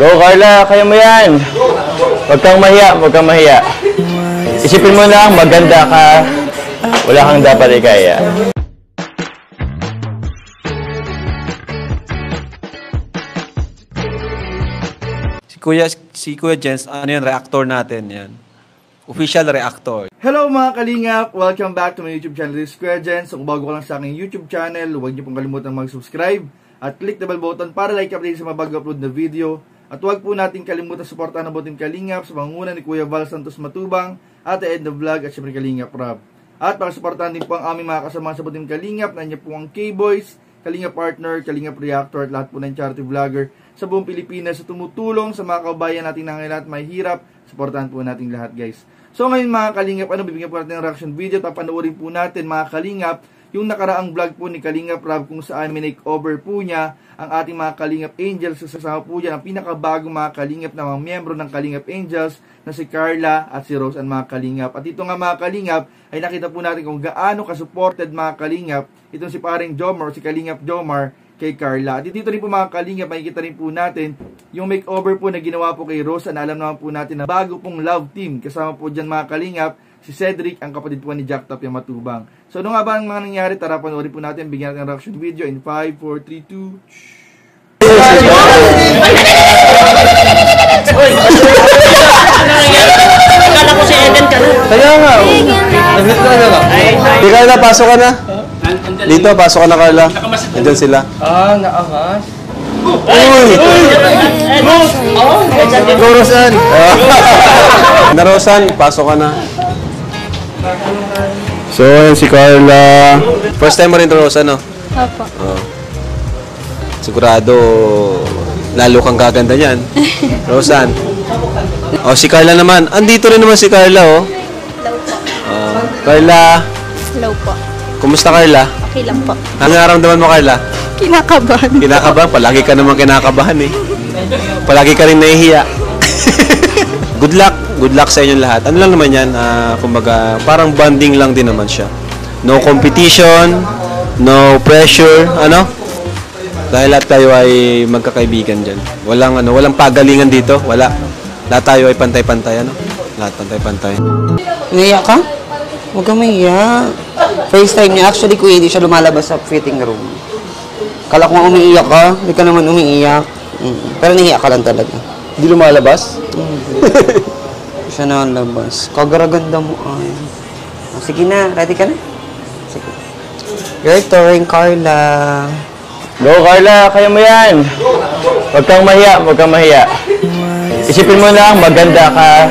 Go Carla, kaya mo yan. Huwag kang mahiya, huwag kang mahiya. Isipin mo lang, maganda ka. Wala kang dapat ikaya. Si Kuya Jens, ano yan, reactor natin yan. Official reactor. Hello mga kalingap! Welcome back to my YouTube channel, this is Kuya Jens. Kung bago ka lang sa aking YouTube channel, huwag niyo pong kalimutan mag-subscribe at click the bell button para like update sa mga bago-upload na video. At huwag po natin kalimutan suportahan ang Team Kalingap sa pangunguna ni Kuya Val Santos Matubang at the end of vlog at syempre Kalingap Rob. At para suportahan din po ang aming mga kasama sa Team Kalingap, nandiyan po ang K-Boys, Kalingap Partner, Kalingap Reactor at lahat po ng charity vlogger sa buong Pilipinas sa tumutulong sa mga kabayan natin na ngayon at may hirap. Suportahan po natin lahat guys. So ngayon mga Kalingap, bibigyan po natin ng reaction video at papanoorin po natin mga Kalingap yung nakaraang vlog po ni Kalingap Rob kung saan minake-over po niya ang ating mga Kalingap Angels. Sasama po dyan ang pinakabagong mga Kalingap na mga miyembro ng Kalingap Angels na si Carla at si Rose ang mga Kalingap. At ito nga mga Kalingap ay nakita po natin kung gaano ka-supported mga Kalingap itong si paring Jomar, si Kalingap Jomar kay Carla. At dito rin po mga Kalingap, makikita rin po natin yung makeover po na ginawa po kay Rosa na alam naman po natin na bago pong love team. Kasama po dyan mga Kalingap, si Cedric, ang kapatid po ni Jack Tapia Matubang. So ano nga ba ang mga nangyari? Tara panoorin po natin, bigyan natin ng reaction video in 5, 4, 3, 2... Akala ko si Eden ka na. Kaya nga, Di Carla, pasok ka na. Dito, pasok ka na Carla. Nandiyan sila. Ah, naakas. Uy! Go Rosan! Na Rosan, pasok ka na. So, yun si Carla. First time mo rin ito Rosan, no? Opo. Sigurado, lalo kang gaganda niyan. Rosan. Oh, si Carla naman. Andito rin naman si Carla, oh. Hello po. Carla. Hello po. Kumusta, Carla? Okay lang po. Ano naramdaman mo, Carla? Kinakabahan. Kinakabahan? Palagi ka naman kinakabahan, eh. Palagi ka rin nahihiya. Good luck. Good luck sa inyo lahat. Ano lang naman yan, kumbaga, parang bonding lang din naman siya. No competition, no pressure, ano? Dahil lahat tayo ay magkakaibigan dyan. Walang pagalingan dito. Wala. Lahat tayo ay pantay-pantay, ano? Lahat pantay-pantay. Naiyak ka? Huwag kang mahiya. First time niya, actually, kuya, hindi siya lumalabas sa fitting room. Kala ko nga umiiyak ka, hindi ka naman umiiyak. Pero nahiya ka lang talaga. Hindi lumalabas? Siya na labas. Kagaraganda mo ay. Sige na, ready ka na? Sige. Your turn, Carla. Go Carla, kaya mo yan. Huwag kang mahiya, huwag kang mahiya. Isipin mo lang, maganda ka.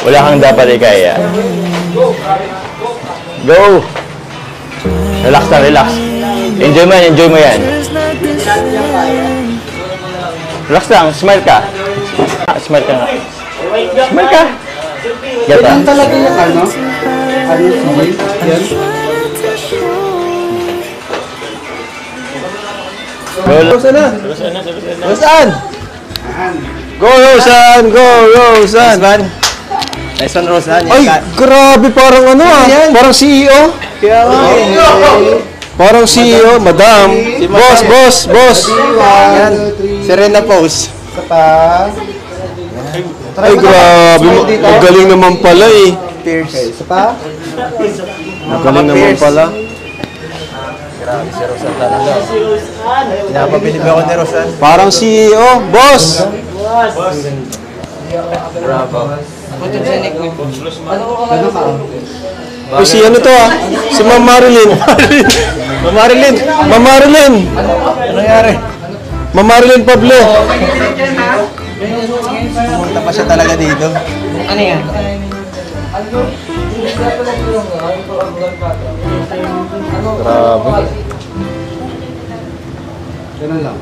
Wala kang dapat ikaya. Go! Relax na, relax. Enjoy mo yan. Relax lang, smile ka. Smile ka nga. Smile ka. Gata. Yan talaga yung ano? Ano yung yan? Go, Rosan! Go, Rosan! Go, Rosan! Nice one, Rosan. Ay, grabe, parang ano parang CEO. Kaya nga Parang CEO, madam. Boss. Serena pose. Isa pa. Ay, grabe. Magaling naman pala eh. Pierce. Isa pa. Magaling naman pala. Grabe si Rosan talaga. Pinapabilib ako ni Rosan. Parang CEO, boss. Bravo. Ano ka? Uy, si ano to si Ma'am Marilyn. Ma'am Marilyn. Ano nangyari? Ma'am Marilyn Pablo. Pumunta pa siya talaga dito. Ano yan? Grabe. Ganun lang.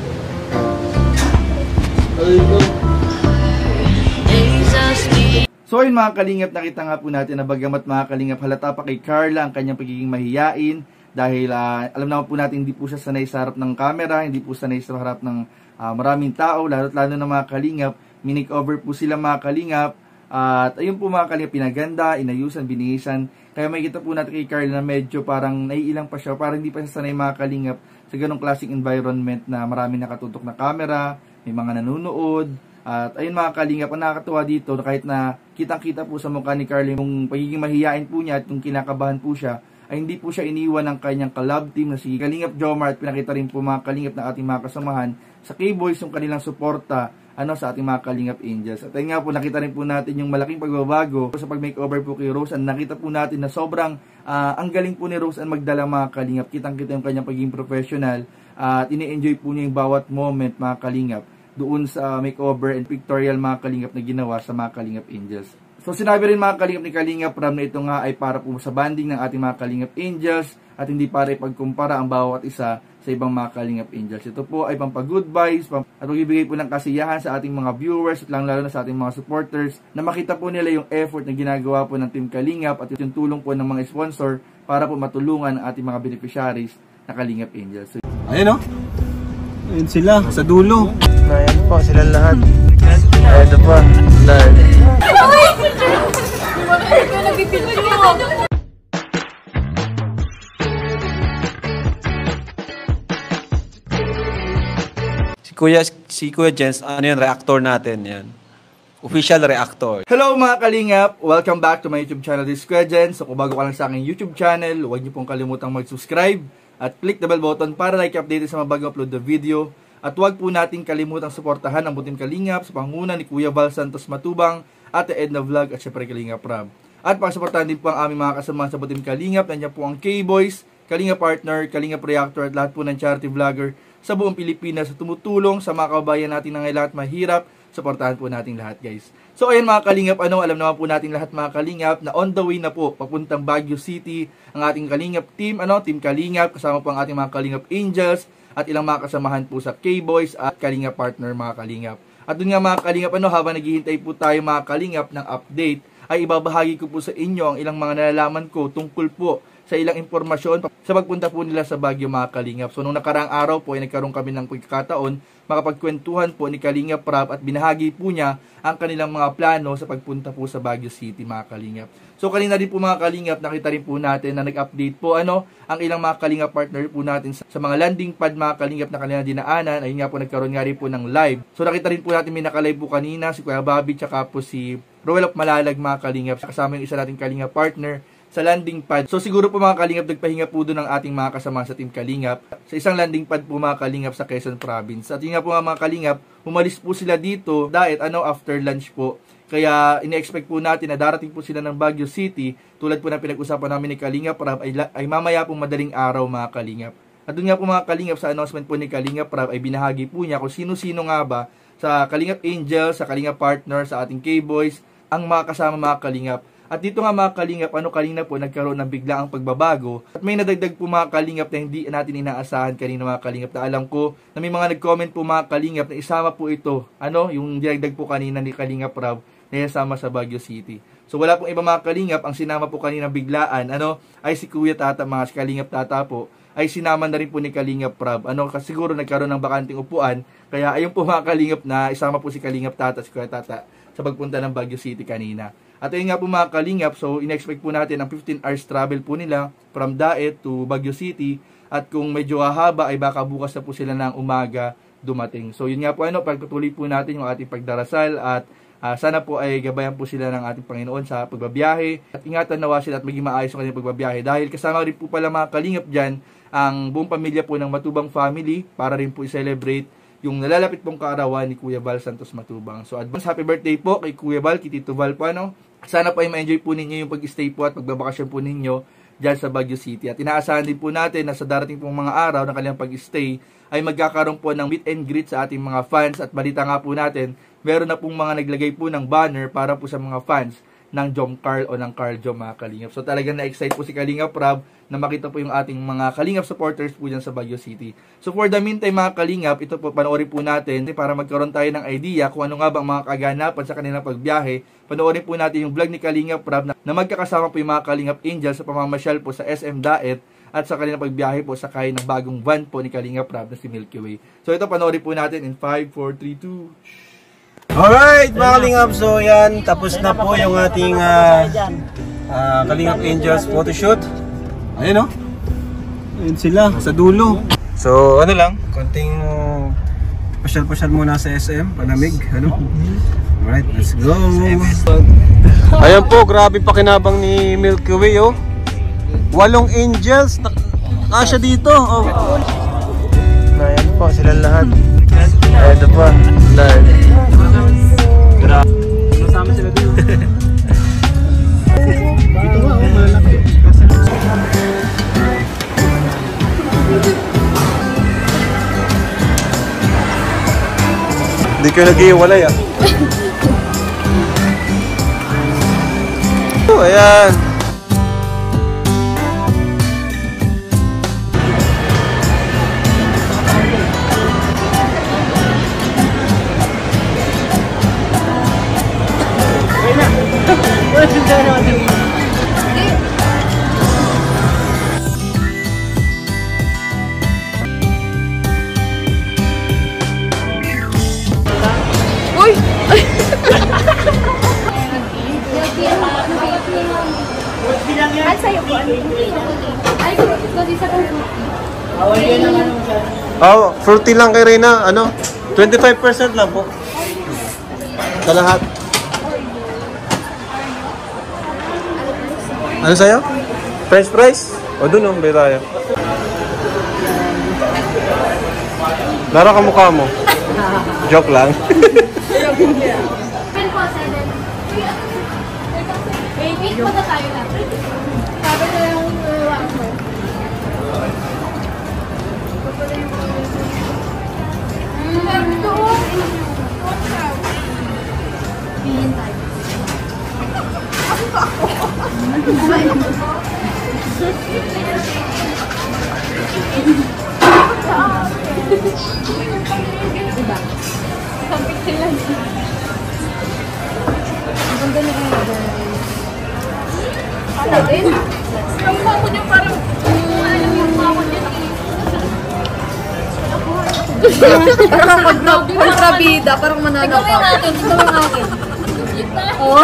So yun mga Kalingap, nakita nga po natin na bagamat mga Kalingap halata pa kay Carla ang kanyang pagiging mahiyain dahil alam naman po natin hindi po siya sanay sa harap ng camera, hindi po sanay sa harap ng maraming tao, lalo na mga Kalingap. Minake-over po sila mga Kalingap at ayun po mga Kalingap, pinaganda, inayusan, binihisan. Kaya makikita po natin kay Carla na medyo parang naiilang pa siya, parang hindi pa siya sanay mga Kalingap sa ganong klaseng environment na maraming nakatutok na camera, may mga nanonood. At ayun mga kalingap, ang nakakatuwa dito na kahit na kitang-kita po sa mukha ni Carly yung pagiging mahihain po niya at yung kinakabahan po siya, ay hindi po siya iniwan ng kanyang collab team na si Kalingap Jomar at pinakita rin po mga kalingap ng ating mga kasamahan sa K-Boys yung kanilang suporta sa ating mga Kalingap Angels. At ayun nga po, nakita rin po natin yung malaking pagbabago sa pag-makeover po kay Rose. And nakita po natin na sobrang ang galing po ni Rose ang magdala mga kalingap. Kitang-kita yung kanyang pagiging professional at ini-enjoy po niya yung bawat moment mga kalingap doon sa makeover and pictorial mga kalingap na ginawa sa mga Kalingap Angels. So sinabi rin mga kalingap ni Kalingap Ram na ito nga ay para po sa banding ng ating mga Kalingap Angels at hindi para ipagkumpara ang bawat isa sa ibang mga Kalingap Angels. Ito po ay pampa-good vibes at magbibigay po ng kasiyahan sa ating mga viewers at lalo na sa ating mga supporters na makita po nila yung effort na ginagawa po ng Team Kalingap at yung tulong po ng mga sponsor para po matulungan ang ating mga beneficiaries na Kalingap Angels. So, Ayun o. Ayun sila, sa dulo. Ayan po, sila lahat. Ito po, lahat. Si Kuya Jens, ano yan, reactor natin yan. Official reactor. hello mga kalingap! Welcome back to my YouTube channel, this is Kuya Jen. So kung bago ka lang sa aking YouTube channel, huwag niyo pong kalimutang mag-subscribe at click the bell button para like update sa mga bagong upload na video. At huwag po natin kalimutang suportahan ang Butim Kalingap sa pangunguna ni Kuya Val Santos Matubang, Ate Edna Vlog at syempre Kalingap Rab. At pakasuportahan din po ang aming mga kasama sa Butim Kalingap. Nandiyan po ang K-Boys, Kalingap Partner, Kalingap Reactor at lahat po ng charity vlogger sa buong Pilipinas sa tumutulong sa mga kababayan natin na ngayon at mahirap. Suportahan po natin lahat guys. So ayun mga kalingap, alam naman po natin lahat mga kalingap na on the way na po papuntang Baguio City ang ating Kalingap team, Team Kalingap, kasama po ang ating mga Kalingap Angels at ilang mga kasamahan po sa K-Boys at Kalingap Partner mga kalingap. At dun nga mga kalingap, habang naghihintay po tayo mga kalingap ng update, ay ibabahagi ko po sa inyo ang ilang mga nalalaman ko tungkol po sa ilang impormasyon sa pagpunta po nila sa Baguio mga kalingap. So nung nakaraang araw po ay nagkaroon kami ng pagkakataon makapagkwentuhan po ni Kalingap Rab at binahagi po niya ang kanilang mga plano sa pagpunta po sa Baguio City mga kalingap. So kanina din po mga kalingap, nakita rin po natin na nag-update po ang ilang mga Kalingap partner po natin sa mga landing pad mga kalingap na kanina dinaanan. Ayun nga po, nagkaroon nga rin po ng live. So nakita rin po natin may nakalive po kanina si Kuya Bobby tsaka po si Roel of Malalag mga kalingap, kasama yung isa nating Kalingap partner sa landing pad. So siguro po mga kalingap, nagpahinga po doon ang ating mga kasama sa Team Kalingap sa isang landing pad po mga kalingap sa Quezon Province. At yun nga po mga kalingap, umalis po sila dito dahil after lunch po. Kaya ine-expect po natin na darating po sila ng Baguio City, tulad po na pinag-usapan namin ni Kalingap Rab ay mamaya pong madaling araw mga kalingap. At doon nga po mga kalingap, sa announcement po ni Kalingap Rab ay binahagi po niya kung sino-sino nga ba sa Kalingap Angel, sa Kalingap Partner, sa ating K-Boys ang mga kasama mga kalingap. At dito nga mga kalingap, kanina po nagkaroon ng biglaang pagbabago. At may nadagdag po mga kalingap na hindi natin inaasahan kanina mga kalingap, na alam ko na may mga nag-comment po mga kalingap na isama po ito, yung dinagdag po kanina ni Kalingap Rab na isama sa Baguio City. So wala pong iba mga kalingap, ang sinama po kanina biglaan, ay si Kuya Tata, mga si Kalingap Tata po, ay sinama na rin po ni Kalingap Rab. Kasi siguro nagkaroon ng bakanting upuan, kaya ayun po mga kalingap na isama po si Kalingap Tata, si Kuya Tata sa pagpunta ng Baguio City kanina. At ayun nga po mga kalingap, so in-expect po natin ang 15 hours travel po nila from Daet to Baguio City. At kung medyo hahaba ay baka bukas na po sila ng umaga dumating. So yun nga po pagpatuloy po natin yung ating pagdarasal at sana po ay gabayan po sila ng ating Panginoon sa pagbabiyahe. At ingatan nawa sila at maging maayos ang kanilang pagbabiyahe. Dahil kasama rin po pala mga kalingap dyan ang buong pamilya po ng Matubang family para rin po i-celebrate yung nalalapit pong kaarawan ni Kuya Val Santos Matubang. So advance happy birthday po kay Kuya Val, kay Tito Val po Sana po ay ma-enjoy po ninyo yung pag-stay po at magbabakasyon po ninyo dyan sa Baguio City. At inaasahan din po natin na sa darating pong mga araw ng kanilang pag-stay ay magkakaroon po ng meet and greet sa ating mga fans. At balita nga po natin, meron na pong mga naglagay po ng banner para po sa mga fans ng Jom Carl o ng Carl Jom mga kalingap. So talagang na-excite po si Kalingap Rab na makita po yung ating mga kalingap supporters po dyan sa Baguio City. So for the meantime mga kalingap, ito po panoorin po natin para magkaroon tayo ng idea kung ano nga ba ang mga kaganapan sa kanilang pagbiyahe. Panoorin po natin yung vlog ni Kalingap Rab na magkakasama po yung mga Kalingap Angels sa pamamasyal po sa SM Daet at sa kanilang pagbiyahe po sakay ng bagong van po ni Kalingap Rab na si Milky Way. So ito panoorin po natin in 5, 4, 3, 2... Alright mga Kalingap, so yan, tapos na po yung ating Kalingap Angels photoshoot. Ayun ayun sila, sa dulo. So konting pasyal-pasyal muna sa SM, panamig, ano? Alright, let's go! Ayan po, grabe pakinabang ni Milky Way, oh. 8 angels, nakasya dito, oh. Ayan po, silang lahat. Ayan po, Lord. Masama sila dito. Dito nga, oh, malaki. Hindi kayo nag-iwalay, ah. Oh, ayan. Ay, sa'yo po. Ay, kasi sa Oh, fruity lang kay Reyna, ano? 25% lang po. Sa lahat. Ano sa'yo? French fries? O dun, oh, may tayo. Lara ka mukha mo. Joke lang. Wait po na tayo na. Sabi ko yung wang mo. Diba? Sampik sila. Ang ganda na kayo. Ano din? Yung mako niya parang yung mako niya. Parang kontrabida, parang mananap ako. Ikaw yung akin, ikaw yung akin. Oo.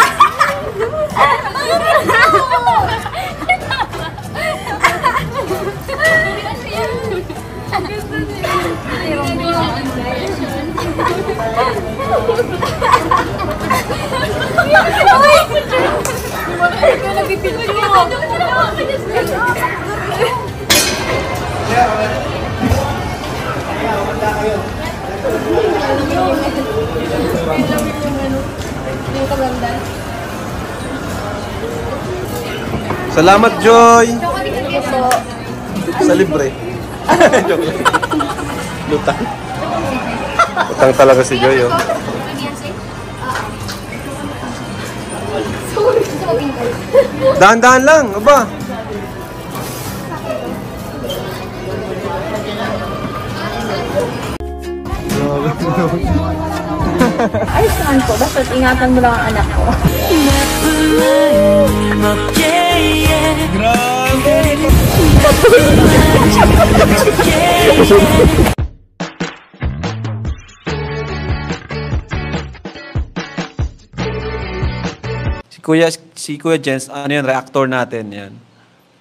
Salamat, Joy! Sa libre. Joke lang. Lutang. Lutang talaga si Joy, oh. Dahan-dahan lang, aba. Ayos naman po, basta ingatan mo lang ang anak ko. Si Kuya Jens, ano yan, reactor natin yan.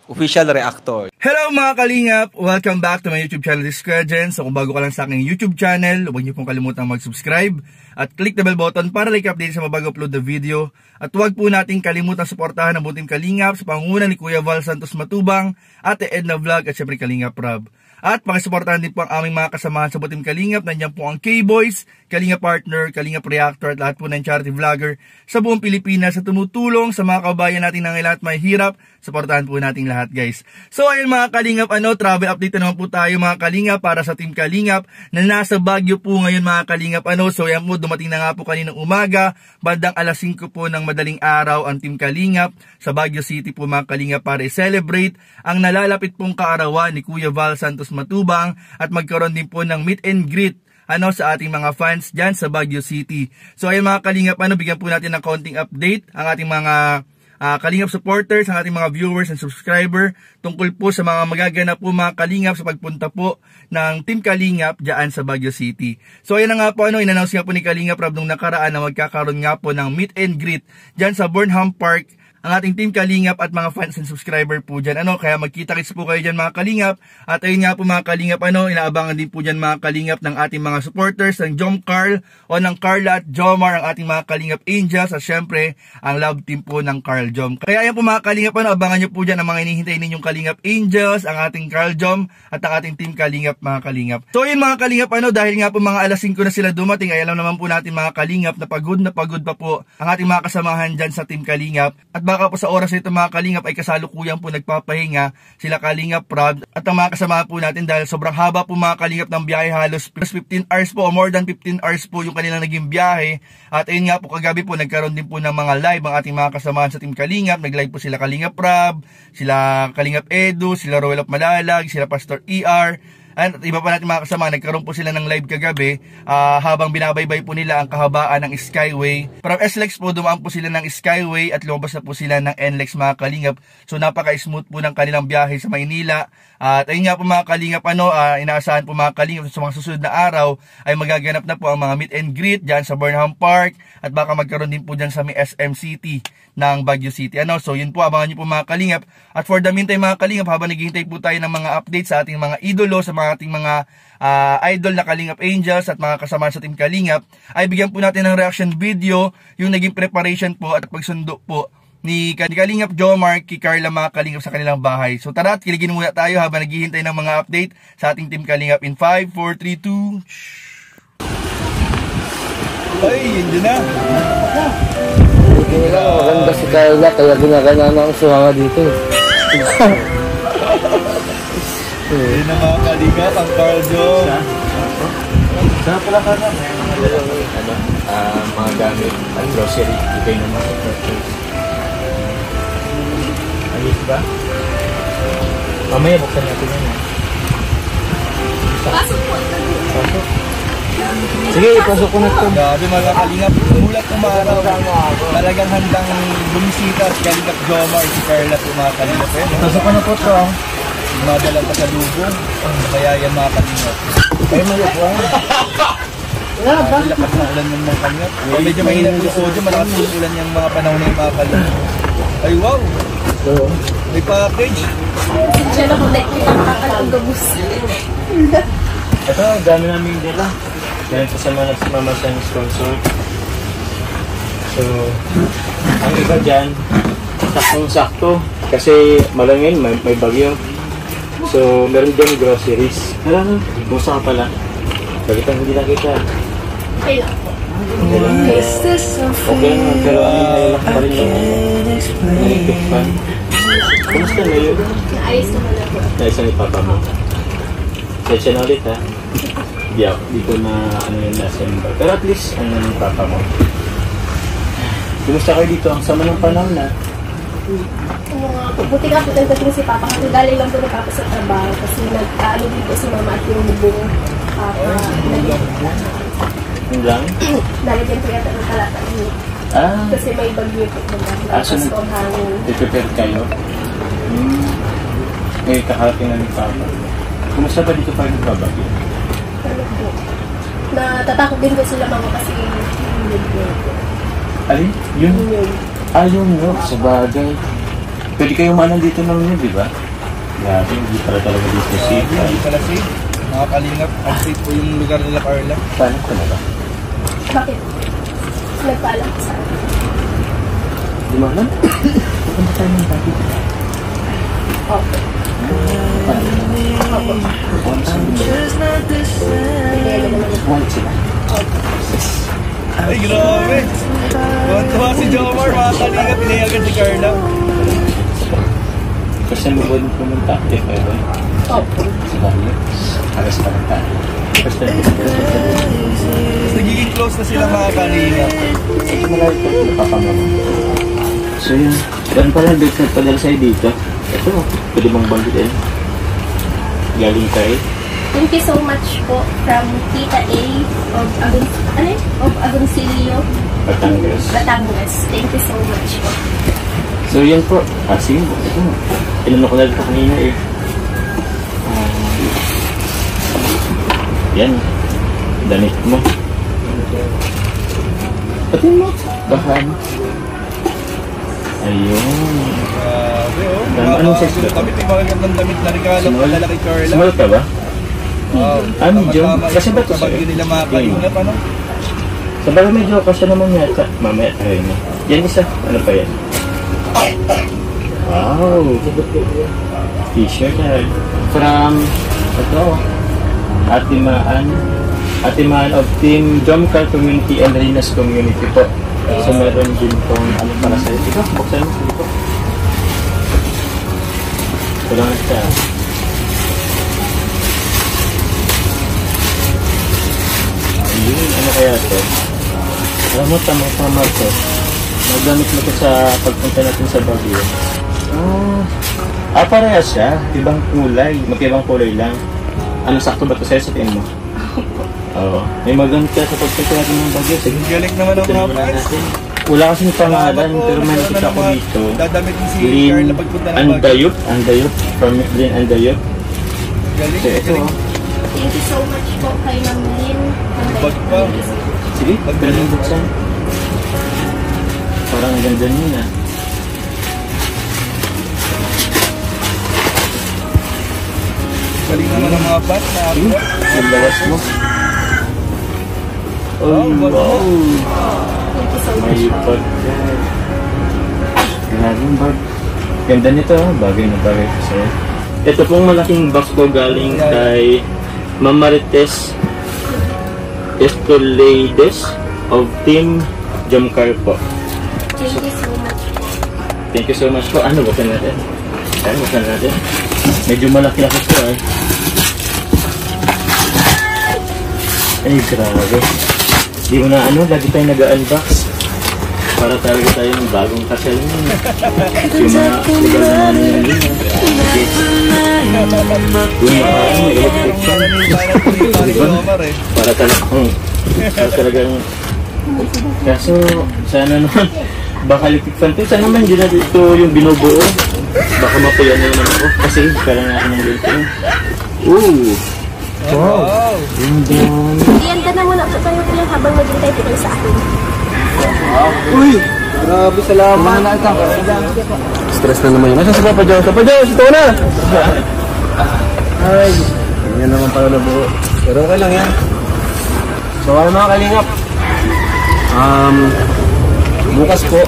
Official reactor. Hello mga kalingap! Welcome back to my YouTube channel, this is Kuya Jens. So kung bago ka lang sa aking YouTube channel, huwag niyo pong kalimutang mag-subscribe at click the bell button para like update sa mabago upload na video. At huwag po nating kalimutang suportahan ang buong Team Kalingap sa pangunguna ni Kuya Val Santos Matubang, Ate Edna Vlog at syempre Kalingap Rob. At pakisuportahan din po ang aming mga kasamahan sa Butim Kalingap. Nandiyan po ang K-Boys, Kalingap Partner, Kalingap Reactor at lahat po ng charity vlogger sa buong Pilipinas sa tumutulong sa mga kabayan natin na lahat may hirap. Suportahan po natin lahat, guys. So ayun mga Kalingap, travel update na naman po tayo mga Kalingap para sa Team Kalingap na nasa Baguio po ngayon mga Kalingap. So yan po, dumating na nga po kaninang umaga, bandang alas 5 po ng madaling araw ang Team Kalingap sa Baguio City po mga Kalingap para i-celebrate ang nalalapit pong kaarawan ni Kuya Val Santos Matubang at magkaroon din po ng meet and greet sa ating mga fans dyan sa Baguio City. So ayun mga Kalingap, bigyan po natin ng konting update ang ating mga Kalingap supporters, ang ating mga viewers and subscriber tungkol po sa mga magaganap po mga Kalingap sa pagpunta po ng Team Kalingap dyan sa Baguio City. So ayun na nga po, in-announce nga po ni Kalingap Rob nung nakaraan na magkakaroon nga po ng meet and greet dyan sa Burnham Park ang ating Team Kalingap at mga fans and subscriber po dyan. Kaya magkita-kits po kayo dyan mga Kalingap. At ayun nga po mga Kalingap, inaabangan din po dyan mga Kalingap ng ating mga supporters ng Jom Carl o ng Carla at Jomar, ang ating mga Kalingap Angels at syempre ang love team po ng Carl Jom. Kaya ayan po mga Kalingap, abangan nyo po dyan ang mga hinihintay ninyong Kalingap Angels, ang ating Carl Jom at ang ating Team Kalingap mga Kalingap. So yun mga Kalingap, dahil nga po mga alas 5 na sila dumating, ay alam naman po natin mga Kalingap na pagod pa po ang ating mga kasamahan dyan sa Team Kalingap. At baka po sa oras nito mga Kalingap ay kasalukuyan po nagpapahinga sila Kalingap Rob at ang mga kasamahan po natin dahil sobrang haba po mga Kalingap ng biyahe, halos plus 15 hours po o more than 15 hours po yung kanilang naging biyahe. At ayun nga po kagabi po nagkaroon din po ng mga live ang ating mga kasamahan sa Team Kalingap. Nag-live po sila Kalingap Rob, sila Kalingap Edu, sila Roel of Malalag, sila Pastor ER. At iba pa natin mga kasama, nagkaroon po sila ng live kagabi habang binabaybay po nila ang kahabaan ng Skyway. From SLEX po, dumaan po sila ng Skyway at lumabas na po sila ng NLEX mga Kalingap. So napaka-smooth po ng kanilang biyahe sa Maynila. At ayun nga po mga Kalingap, inaasahan po mga Kalingap sa mga susunod na araw ay magaganap na po ang mga meet and greet dyan sa Burnham Park at baka magkaroon din po dyan sa may SM City ng Baguio City. So yun po, abangan nyo po mga Kalingap. At for the meantime mga Kalingap, habang naghihintay po tayo ng mga updates sa ating mga idolo, sa mga ating mga idol na Kalingap Angels at mga kasama sa Team Kalingap, ay bigyan po natin ng reaction video yung naging preparation po at pagsundo po ni Kalingap Jomar kay Carla mga Kalingap sa kanilang bahay. So tara at kiligin muna tayo habang naghihintay ng mga update sa ating Team Kalingap in 5, 4, 3, 2. Ay, yun na. Maganda si Carla, kaya ginagana na ang sumama dito. Yun na mga Kalingap, ang Carl Jom. Saan pala ka na? Mga gamit at grocery. Ito yung naman. Ayos ba? Mamaya buksan natin yan. Pasok po. Pasok. Sige, ipasok ko na ito. Grabe mga Kalingap, mulat umaraw. Talagang handang bumisita si Kalingap Jomar, si Carla po mga Kalingap. Pasok ko na po ito. Madalang pa sa lubong. Kaya yan mga Kalingap. Ay, malupuan. Lakas na ulan ng mga Kalingap. Medyo mahina po sa audio, malakas po ulan yung mga panahon ng mga Kalingap. Ay wow! May package. Siya na kung nakikita ang kakalang gabus. Ito, dami namin dila. Dahil po sa mga nagsimamasan ng sponsor. So, ang iba dyan, saktong-sakto. Kasi malangin, may bagyo. So, meron din groceries. Alam mo, musa ka pala. Bakit ang hindi nakita? Okay lang po. Okay naman, pero ang pa rin yung nalikot pa. Kumusta na yun? Naayos naman na po. Naisa ni Papa mo. Session na ulit ha. Di ko na yung nasa yung ba. Pero at least, ng Papa mo. Kumusta kayo dito? Ang sama ng panahon na. Buti nga po dating si Papa. Kasi galing lang po na sa trabaho. Kasi nag-aano dito si Mama at yung bubong. Yung lang? Lalagyan ko yata ng kalata. Kasi may bagyo po. So i-prepare kayo? Ngayon kakarating na ni Papa. Kumusta ba dito pa rin babagyo? Ano po? Natatakot din po sila Mama kasi yung Alin? Yun? Yun no, sa bagay. Pwede kayo manan dito ng yun, di ba? Grabe, hindi pala talaga dito safe. Hindi pala safe. Mga Kalingap, unsafe po yung lugar nila Carla. Paano ko na ba? Bakit? Nagpaalam sa akin. Di mo alam? Punta tayo ng bakit? Okay. Once sila. Ay, grabe! Tuwa si Jomar, mga Kalingap, pinayagan si Carla. Kasi mo ba din pumunta? If ever? Opo. Sa bakit? Alas pa rin tayo. First time ko Tapos nagiging close na sila mga Kalingap. Ito malayo ko, napapamama. So yun, ganun pala nagpadala sa'yo dito. Ito, pwede bang banggitin? Galing tayo. Thank you so much po from Tita A of Agoncillo, Batangas. Thank you so much po. So yan po. Sige, ito mo. Inano ko na dito kanina eh. Yan. Damit mo. Pati mo. Baka ano. Ayun. Grabe, oh. Anong size ba? Damit, may mga gandang damit na regalo padala kay Carla. Small ka ba? Wow. Medyo. Kasi ba ito sa bagyo nila mga kalingap, ano? Sa bagay medyo kasi naman yata. Mamaya tayo na. Yan isa. Ano pa yan? Wow. T-shirt from ito. Atimaan of Team Jomcar Community and Rinas Community po. So meron din pong ano para sa ito. Buksan mo dito. Ito lang siya. Ayun, ano kaya ito? Alam mo, tama ito. Magamit mo ito sa pagpunta natin sa Baguio. Parehas siya. Ibang kulay. Magkibang kulay lang. Ano, sakto ba ito sa'yo sa tingin mo? Oo. May magamit ka sa pagpunta natin ng Baguio. Sige. Galing naman ang mga fans. Wala kasing pangalan, pero may nakita ko dito. Dadamit din si Lynn Carla pagpunta ng Baguio. Andayup. From Lynn Andayup. Galing, So, ito. galing. Thank you so much po kay Ma'am Lynn. Bag pa. Sige, pagdaling buksan. Parang ang ganda niya. Galing naman ang mga fans na ako. Yung lawas mo. Oh, wow. Thank you so much May po. bag. Grabe yung bag. Ganda nito, bagay na bagay ko sa'yo. Ito pong malaking box ko galing kay Ma'am Marites Estolaides of Team Jomcar po. Thank you so much po. Thank you so much po. Ano, buksan natin? Buksan natin. Medyo malaki-laki ito eh. Ay, grabe. Di mo na lagi tayo nag-unbox. Para talaga tayo ng bagong kasal mo. Yung mga legal na naman yun. Yung electric fan. Para talagang kaso, sana naman baka electric fan to. Sana naman hindi na dito yung binubuo. Baka mapuya na naman ako. Kasi kailangan natin ng electric. Ooh! Wow! Iyan ka na muna po tayo kuya habang maghintay po kayo sa akin. Uy! Grabe, salamat. Stress na naman yun. Nasaan si Papa Jones? Papa Jones, ito na! Ay, ganyan naman pala na buo. Pero okay lang yan. So, ano mga kalingap? Bukas po,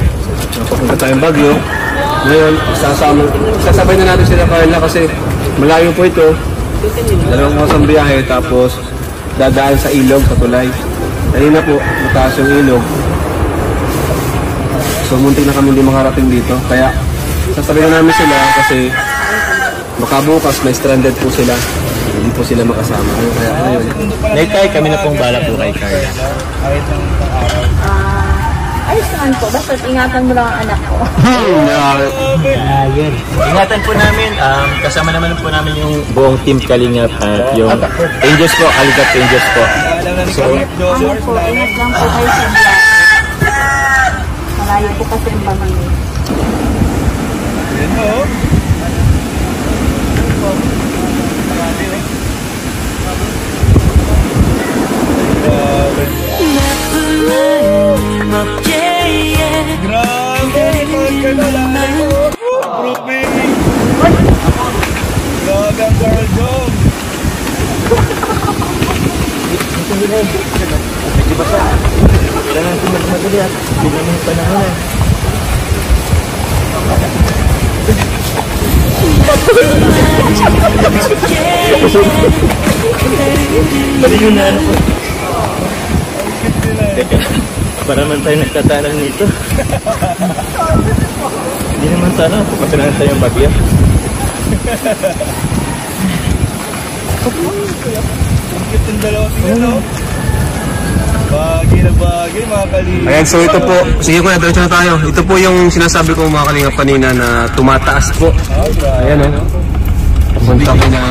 napapunta tayong Baguio. Ngayon, sasabay na natin sila Carla kasi malayo po ito. 2 oras ang biyahe, tapos dadaan sa ilog, sa tulay. Kanina po, mataas yung ilog. So, muntik na kami hindi makarating dito. Kaya, sasabay na namin sila kasi baka bukas may stranded po sila. Hindi po sila makasama. Kaya ngayon, Night tayo, kami na pong bala po kay Carla. Kahit ng araw. Ayos naman po. Basta ingatan mo lang ang anak ko. Yun. Ingatan po namin, kasama naman po namin yung buong team Kalingap at yung Angels po, Kalingap Angels po. Alam na ni So, Kalingap Ano Jomar. po, ingat lang po kayo sa vlog. Malayo po kasi yung Baguio. Yan o. Grabe, pagkalala mo. Groupie. Grabe ang Carl Jom. kailangan natin magmadali at hindi naman yung panahon eh. Bali yun na ano po. Teka, para man tayo nagtatanan nito. Hindi naman sana, pupasalanan tayo yung bagya. Ang cute yung dalawa sila, no? Bagay na bagay, mga kalingap. Ayan, so ito po, sige kuya, diretso na tayo. Ito po yung sinasabi ko mga kalingap kanina na tumataas po. Ayan o. Punta ko na...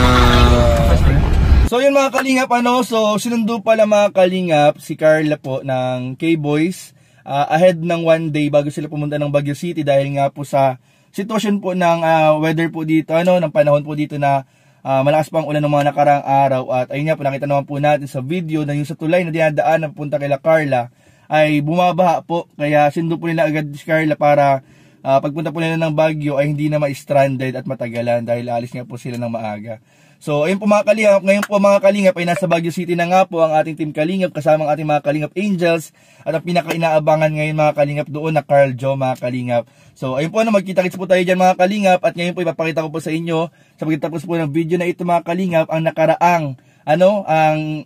So yun mga kalingap, so sinundo pala mga kalingap si Carla po ng K-Boys ahead ng 1 day bago sila pumunta ng Baguio City dahil nga po sa sitwasyon po ng weather po dito, ng panahon po dito na malakas pang ulan ng mga nakaraang araw. At ayun nga po, nakita naman po natin sa video na yung sa tulay na dinadaan na pupunta kay Carla ay bumabaha po. Kaya sinundo po nila agad si Carla para pagpunta po nila ng Baguio ay hindi na ma-stranded at matagalan dahil alis nga po sila ng maaga. So, ayun po mga kalingap, ngayon po mga kalingap ay nasa Baguio City na nga po ang ating team kalingap kasama ang ating mga kalingap angels at ang pinaka-inaabangan ngayon mga kalingap doon na Carl Jo mga kalingap. So, ayun po magkita-kits po tayo dyan mga kalingap at ngayon po ipapakita ko po sa inyo sa pagkatapos po ng video na ito mga kalingap ang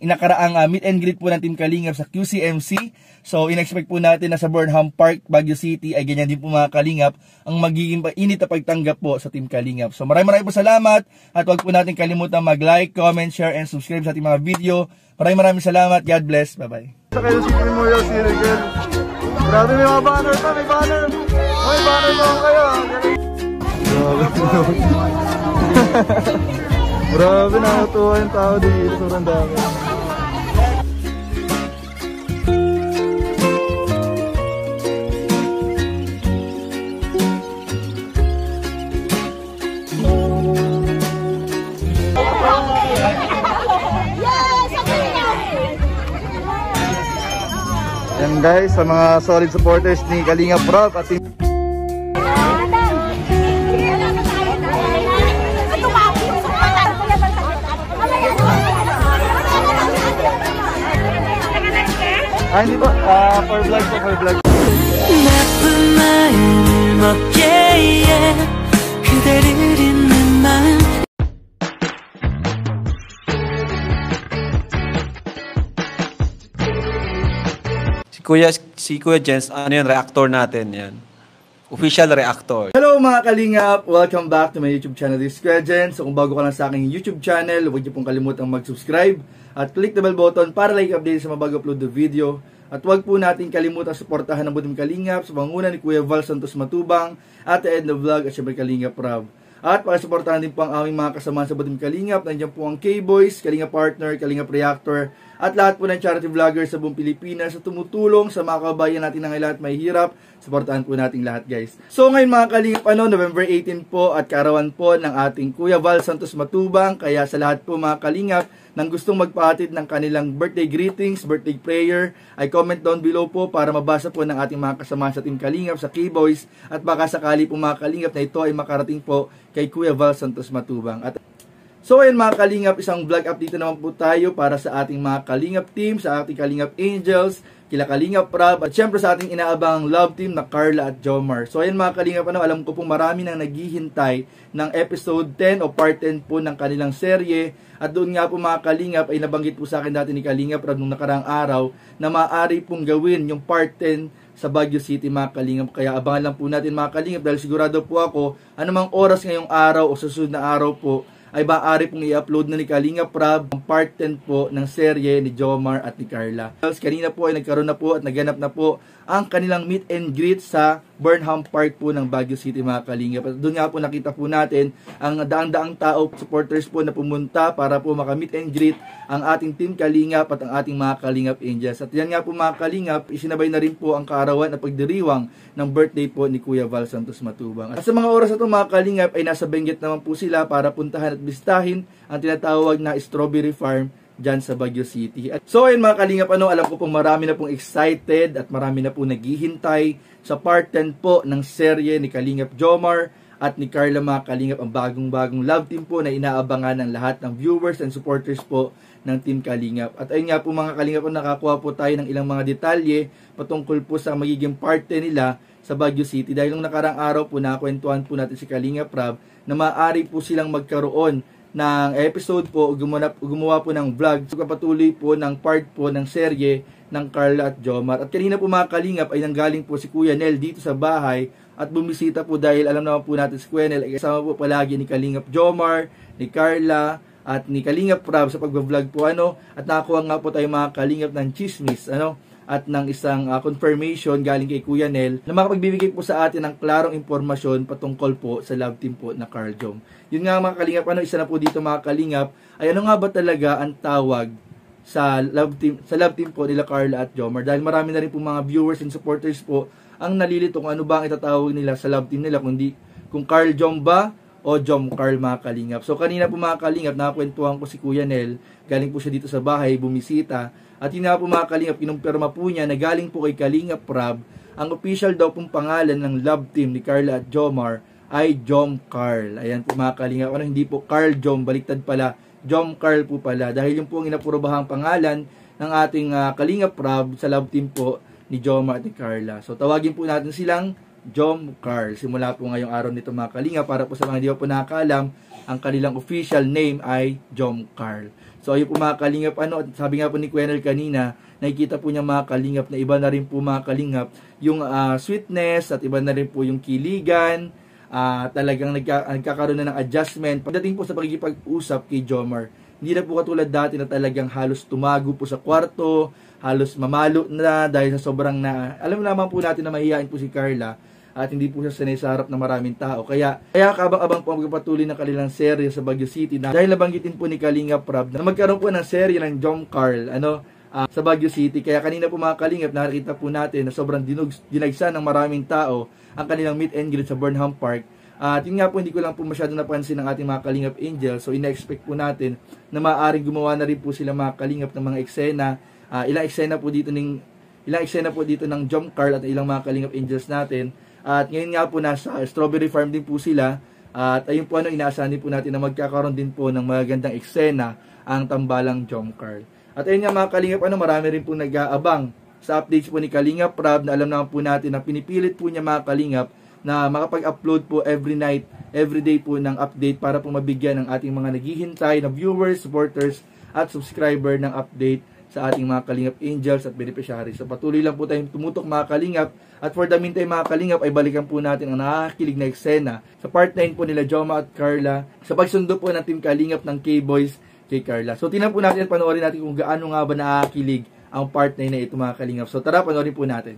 nakaraang meet and greet po ng Team Kalingap sa QCMC. So, in-expect po natin na sa Burnham Park, Baguio City, ay ganyan din po mga Kalingap ang magiging init na pagtanggap po sa Team Kalingap. So, maraming po salamat at huwag po natin kalimutan mag-like, comment, share, and subscribe sa ating mga video. Maraming salamat. God bless. Bye-bye. Sa Quezon City Memorial Circle. Grabe, may mga banner pa, may banner. May banner naman kayo. Grabe, nakatuwa yung tao dito. Sobrang dami. Yan guys, sa mga solid supporters ni Kalingap Rob at hindi po, for vlog po, for vlog. Si Kuya Jens, ano yan, reactor natin yan. Official reactor. Hello mga Kalingap! Welcome back to my YouTube channel, this is Kuya Jens. So kung bago ka lang sa aking YouTube channel, huwag niyo pong kalimutang mag-subscribe at click the bell button para like update sa mga bago-upload na video. At huwag po natin kalimutan suportahan ng Butim Kalingap sa panguna ni Kuya Val Santos Matubang at the end of vlog at syempre Kalingap Rob. At pakisuportahan din po ang aming mga kasama sa Butim Kalingap. Nandiyan po ang K-Boys, Kalingap Partner, Kalingap Reactor at lahat po ng charity vloggers sa buong Pilipinas sa tumutulong sa mga kababayan natin na ngayon at may hirap. Suportahan po natin lahat guys. So ngayon mga Kalingap, November 18 po at kaarawan po ng ating Kuya Val Santos Matubang. Kaya sa lahat po mga Kalingap nang gustong magpahatid ng kanilang birthday greetings, birthday prayer, ay comment down below po para mabasa po ng ating mga kasama sa Team Kalingap, sa K-Boys, at baka sakali po mga Kalingap na ito ay makarating po kay Kuya Val Santos Matubang. At so ayun mga Kalingap, isang vlog update naman po tayo para sa ating mga Kalingap team, sa ating Kalingap Angels, kila Kalingap Rob, at syempre sa ating inaabang love team na Carla at Jomar. So ayun mga Kalingap, alam ko pong marami nang naghihintay ng episode 10 o part 10 po ng kanilang serye. At doon nga po mga Kalingap ay nabanggit po sa akin dati ni Kalingap Rob nung nakaraang araw na maaari pong gawin yung part 10 sa Baguio City mga Kalingap. Kaya abangan lang po natin mga Kalingap dahil sigurado po ako anumang oras ngayong araw o susunod na araw po ay maaari pong i-upload na ni Kalingap Rob ang part 10 po ng serye ni Jomar at ni Carla. Kanina po ay nagkaroon na po at naganap na po ang kanilang meet and greet sa Burnham Park po ng Baguio City mga Kalingap. At doon nga po nakita po natin ang daang-daang tao, supporters po na pumunta para po maka-meet and greet ang ating Team Kalingap at ang ating mga Kalingap Angels. At yan nga po mga Kalingap, isinabay na rin po ang kaarawan at pagdiriwang ng birthday po ni Kuya Val Santos Matubang. At sa mga oras na ito mga Kalingap ay nasa Benguet naman po sila para puntahan at bisitahin ang tinatawag na Strawberry Farm dyan sa Baguio City. At so ayun mga Kalingap, alam ko pong marami na pong excited at marami na pong naghihintay sa part 10 po ng serye ni Kalingap Jomar at ni Carla mga Kalingap, ang bagong-bagong love team po na inaabangan ng lahat ng viewers and supporters po ng Team Kalingap. At ayun nga po mga Kalingap, nakakuha po tayo ng ilang mga detalye patungkol po sa magiging part 10 nila sa Baguio City. Dahil nung nakarang araw po nakakwentuhan po natin si Kalingap Rob na maaari po silang magkaroon ng episode po, gumawa po ng vlog, so kapatuloy po ng part po ng serye ng Carla at Jomar. At kanina po mga Kalingap ay nanggaling po si Kuya Nel dito sa bahay at bumisita po dahil alam naman po natin si Kuya Nel ay kasama po palagi ni Kalingap Jomar, ni Carla at ni Kalingap Rob sa pagbablog po at nakakuha nga po tayo mga Kalingap ng chismis at ng isang confirmation galing kay Kuya Nel na makapagbibigay po sa atin ng klarong impormasyon patungkol po sa love team po na Carl Jom. Yun nga mga Kalingap, isa na po dito mga Kalingap, ay ano nga ba talaga ang tawag sa love team po nila Carla at Jomar? Dahil marami na rin po mga viewers and supporters po ang nalilito kung ano ba ang itatawag nila sa love team nila, kung Carl Jom ba o Jom Carl mga Kalingap. So kanina po mga Kalingap, nakakwentuhan ko si Kuya Nel, galing po siya dito sa bahay, bumisita. At yun nga po mga Kalingap, kinumpirma po niya na galing po kay Kalingap Rob ang official daw pong pangalan ng love team ni Carla at Jomar ay Jom Carl. Ayan po mga kalingap, hindi po Carl Jom, baliktad pala, Jom Carl po pala, dahil yung po ang inapurubahang pangalan ng ating Kalingap Rob sa love team po ni Jomar at ni Carla. So tawagin po natin silang Jom Carl simula po ngayong araw nito mga kalingap. Para po sa mga hindi po nakakalam, ang kanilang official name ay Jom Carl. So ayun po mga kalingap, sabi nga po ni Quenel kanina, nakikita po niya mga kalingap na iba na rin po mga kalingap yung sweetness at iba na rin po yung kiligan. Talagang nagkakaroon na ng adjustment pagdating po sa pagkikipag-usap kay Jomar. Hindi na po katulad dati na talagang halos tumago po sa kwarto, halos mamalo na dahil sa sobrang alam naman po natin na mahihain po si Carla at hindi po siya sanay sa harap ng maraming tao. Kaya kabang-abang po ang pagpatuloy ng kanilang serye sa Baguio City dahil nabanggitin po ni Kalingap Rob na magkaroon po ng serye ng Jom Carl sa Baguio City. Kaya kanina po mga kalingap, nakita po natin na sobrang dinagsa ng maraming tao ang kanilang meet and greet sa Burnham Park. At yun nga po, hindi ko lang po masyado napansin ng ating mga Kalingap Angel. So ina-expect po natin na maaaring gumawa na rin po sila mga kalingap ng mga eksena. Ilang eksena po dito ng Jom Carl at ilang mga Kalingap Angels natin. At ngayon nga po nasa Strawberry Farm din po sila. At ayun po inaasahan din po natin na magkakaroon din po ng magagandang eksena ang tambalang Jom Carl. At ayun nga mga kalingap, marami rin po nag-aabang sa updates po ni Kalingap Rob na alam naman po natin na pinipilit po niya mga kalingap na makapag-upload po every night, every day po ng update para po mabigyan ng ating mga naghihintay na viewers, supporters at subscriber ng update sa ating mga Kalingap Angels at beneficiaries. So patuloy lang po tayong tumutok mga kalingap. At for the meantime mga kalingap ay balikan po natin ang nakakakilig na eksena sa part 9 po nila Joma at Carla sa pagsundo po ng Team Kalingap ng K-Boys kay Carla. So tingnan po natin at panoorin natin kung gaano nga ba nakakakilig ang part 9 na ito mga kalingap. So tara, panoorin po natin.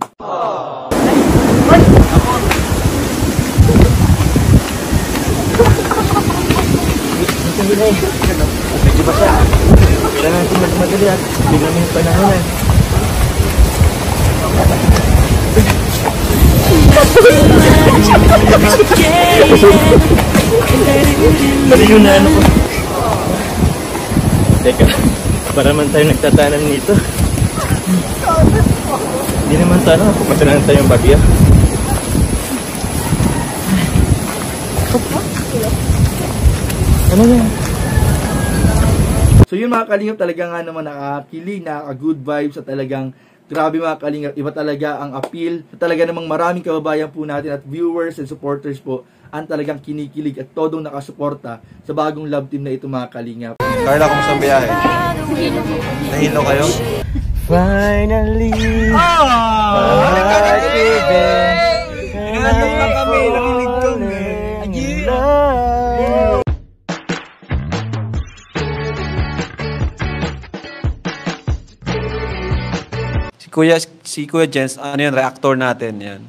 Medyo basa. Kailangan natin magmadali at biglang yung panahon Bali yun na ko. Teka, para man tayo nagtatanan nito. Hindi naman sana, pupatanan tayong Baguio. Ano yan? So yun mga kalingap, talaga nga naman nakakilig, nakaka-good vibes at talagang grabe mga kalingap, iba talaga ang appeal. Talaga namang maraming kababayan po natin at viewers and supporters po ang talagang kinikilig at todong nakasuporta sa bagong love team na ito mga kalingap. Carla, kumusta ang biyahe? Nahilo kayo? Finally! Hinahanap na kami, nakilig kami. Si Kuya Jens, ano yan, reactor natin yan.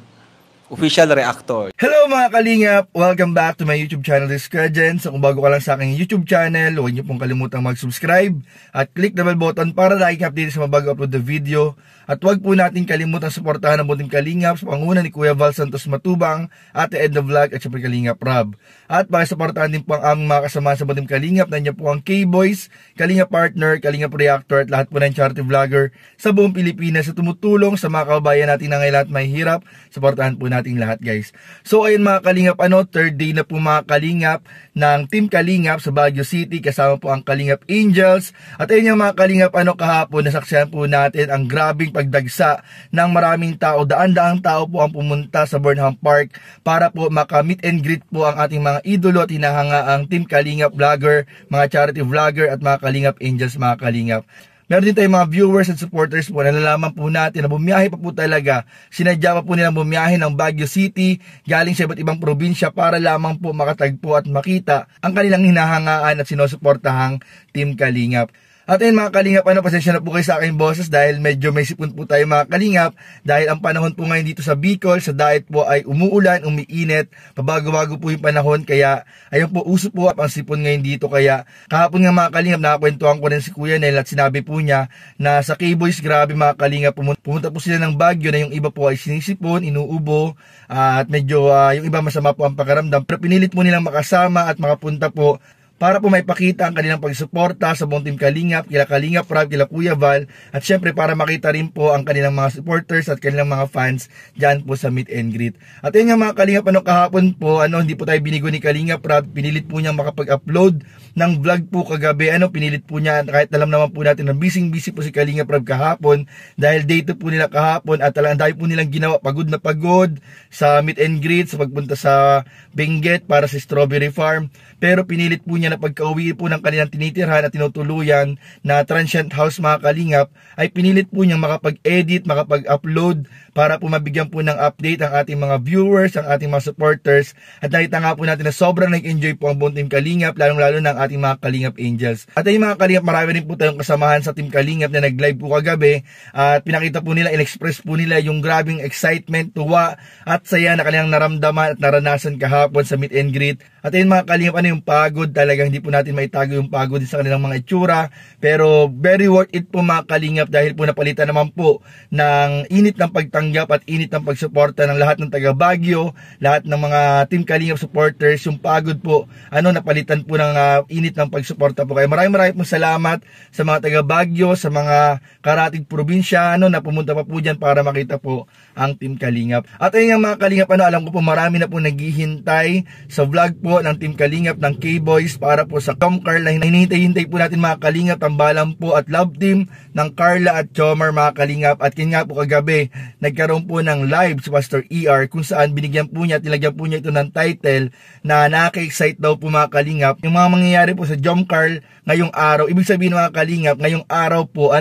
Official reactor. Hello mga kalingap! Welcome back to my YouTube channel, this is Kuya Jens. So, kung bago ka lang sa aking YouTube channel, huwag niyo pong kalimutang mag-subscribe at click the bell button para lagi update sa mga bago upload na video. At huwag po natin kalimutang suportahan ang buong Kalingap sa panguna ni Kuya Val Santos Matubang, Ate Edna Vlog at syempre Kalingap Rob. At pakisuportahan din po ang aming mga kasama sa buong Kalingap. Nandiyan po ang K-Boys, Kalingap Partner, Kalingap Reactor at lahat po ng charity vlogger sa buong Pilipinas sa tumutulong sa mga kababayan natin na ngayon at may hirap. Suportahan po natin lahat guys. So ayun mga Kalingap, third day na po mga Kalingap ng Team Kalingap sa Baguio City kasama po ang Kalingap Angels. At ayun yung mga Kalingap, kahapon nasaksihan po natin ang grabing pagdagsa ng maraming tao. Daan-daang tao po ang pumunta sa Burnham Park para po maka-meet and greet po ang ating mga idolo at hinahanga ang Team Kalingap vlogger, mga charity vlogger at mga Kalingap Angels mga Kalingap. Meron din tayong mga viewers at supporters po na nalaman po natin na bumiyahe pa po talaga. Sinadya pa po nilang bumiyahe ng Baguio City galing sa iba't ibang probinsya para lamang po makatagpo at makita ang kanilang hinahangaan at sinusuportahang Team Kalingap. At ayun mga Kalingap, pasensya na po kayo sa aking boses dahil medyo may sipon po tayo mga Kalingap dahil ang panahon po ngayon dito sa Bicol, sa diet po ay umuulan, umiinit, pabago-bago po yung panahon kaya ayun po, uso po ang sipon ngayon dito kaya kahapon nga mga Kalingap, nakakwentuhan ko rin si Kuya Nel at sinabi po niya na sa K-Boys grabe mga Kalingap, pumunta po sila ng Baguio na yung iba po ay sinisipon, inuubo at medyo yung iba masama po ang pakiramdam pero pinilit mo nilang makasama at makapunta po para po maipakita ang kanilang pagsuporta sa buong Team Kalingap, kila Kalingap Rob, kila Kuya Val, at syempre para makita rin po ang kanilang mga supporters at kanilang mga fans dyan po sa meet and greet. At yun nga mga Kalingap, kahapon po, hindi po tayo binigo ni Kalingap Rob, pinilit po niya makapag-upload ng vlog po kagabi, pinilit po niya, kahit alam naman po natin na busy po si Kalingap Rob kahapon, dahil day 2 po nila kahapon, at talagang dahil po nilang ginawa, pagod na pagod sa meet and greet, sa pagpunta sa Benguet para sa Strawberry Farm, pero pinilit po niya na pagka-uwi po ng kanilang tinitirhan at tinutuluyan na transient house mga Kalingap, ay pinilit po niyang makapag-edit, makapag-upload para po mabigyan po ng update ang ating mga viewers, ang ating mga supporters, at nakita nga po natin na sobrang nag-enjoy po ang buong Team Kalingap, lalong-lalo ng ating mga Kalingap Angels. At ayun mga Kalingap, marami rin po tayong kasamahan sa Team Kalingap na nag-live po kagabi, at pinakita po nila, in-express po nila yung grabing excitement, tuwa, at saya na kanilang naramdaman at naranasan kahapon sa meet and greet. At ayun mga Kalingap, yung pagod, talaga hindi po natin maitago yung pagod sa kanilang mga itsura, pero very worth it po mga Kalingap, dahil po napalitan naman po ng init ng pagtanggap at init ng pagsuporta ng lahat ng taga Baguio, lahat ng mga Team Kalingap supporters. Yung pagod po, napalitan po ng init ng pagsuporta po. Kaya maraming po salamat sa mga taga Baguio, sa mga karatig probinsya, na pumunta pa po dyan para makita po ang Team Kalingap. At ayun nga mga Kalingap, alam ko po marami na po naghihintay sa vlog po ng Team Kalingap, ng K-Boys, para po sa Tom Carla. Hinihintay po natin mga Kalingap, tambalan po at love team ng Carla at Chomar mga Kalingap. At yun nga po kagabi, nagkaroon po ng live si Pastor ER, kung saan binigyan po niya, tilagyan po niya ito ng title na nakaka-excite daw po mga Kalingap. Yung mga mangyayari po sa Jom Carl ngayong araw, ibig sabihin mga Kalingap, ngayong araw po,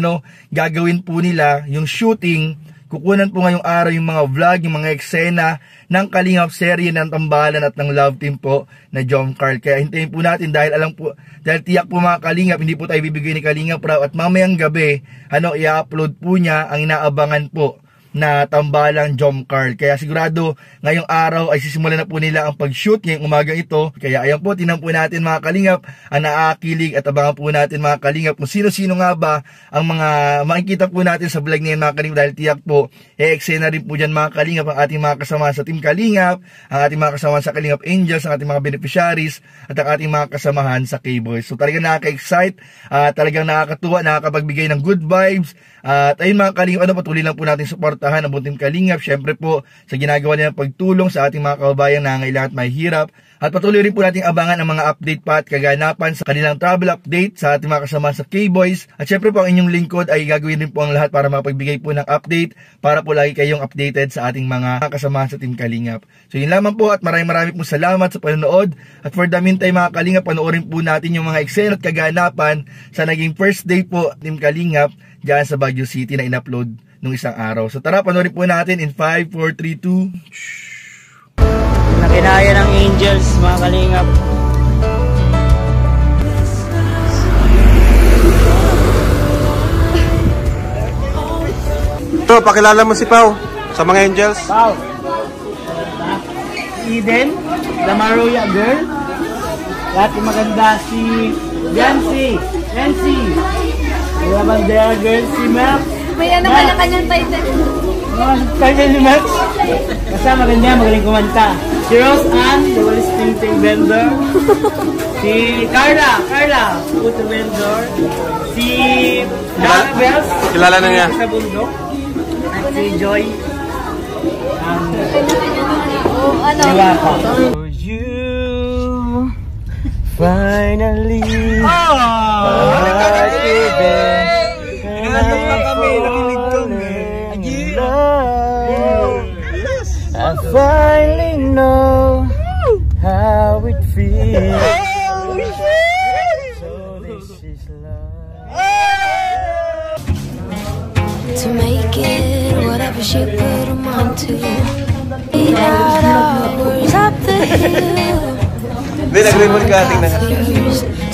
gagawin po nila yung shooting. Kukunan po ngayong araw yung mga vlog, yung mga eksena ng Kalingap serye ng Tambalan at ng love team po na Jom Carl. Kaya hintayin po natin, dahil dahil tiyak po mga Kalingap, hindi po tayo bibigay ni Kalingap Rob, at mamayang gabi, i-upload po niya ang inaabangan po na Tambalang Jom Carl. Kaya sigurado ngayong araw ay sisimulan na po nila ang pag-shoot ngayong umaga ito. Kaya ayan po, tingnan po natin mga Kalingap ang naakilig, at abangan po natin mga Kalingap kung sino-sino nga ba ang mga makikita po natin sa vlog ngayon mga Kalingap, dahil tiyak po eksena rin po dyan mga Kalingap ang ating mga kasama sa Team Kalingap, ang ating mga kasama sa Kalingap Angels, ang ating mga beneficiaries, at ang ating mga kasamahan sa K-Boys. So talagang nakaka-excite, talagang nakakatuwa, nakakapagbigay ng good vibes. At ayun mga Kalingap, patuloy lang po natin suportahan ang buong Team Kalingap, syempre po sa ginagawa nilang pagtulong sa ating mga kababayan na nangangailangan at mahihirap. At patuloy rin po natin abangan ang mga update pa at kaganapan sa kanilang travel update sa ating mga kasama sa K-Boys. At syempre po ang inyong lingkod ay gagawin rin po ang lahat para mapagbigay po ng update, para po lagi kayong updated sa ating mga kasama sa Team Kalingap. So yun lamang po, at maraming po salamat sa panonood. At for the meantime mga Kalingap, panoorin po natin yung mga eksena at kaganapan sa naging first day po Team Kalingap dyan sa Baguio City na in-upload nung isang araw. So tara, panoorin po natin in 5, 4, 3, 2. Nakinaya ng Angels, mga Kalingap. Ito, pakilala mo si Pao sa mga Angels. Pao. Eden, the Maroya girl. Lahat yung maganda, si Yancy. Wala bang there girl, si Max. May naman ang kanyang title. Title ni Max. Basta maganda, magaling kumanta. Si Rose Ann, the Wallis Painting vendor. Si Carla, photo vendor. Si Dara Bells. Kilala na niya. Sa bundok. At si Joy. Diwata. For you, finally, I finally know how it feels. So this is love. To make it whatever she put her mind to. 8 hours up the hill. Hindi, nag-remote ka, tingnan ka.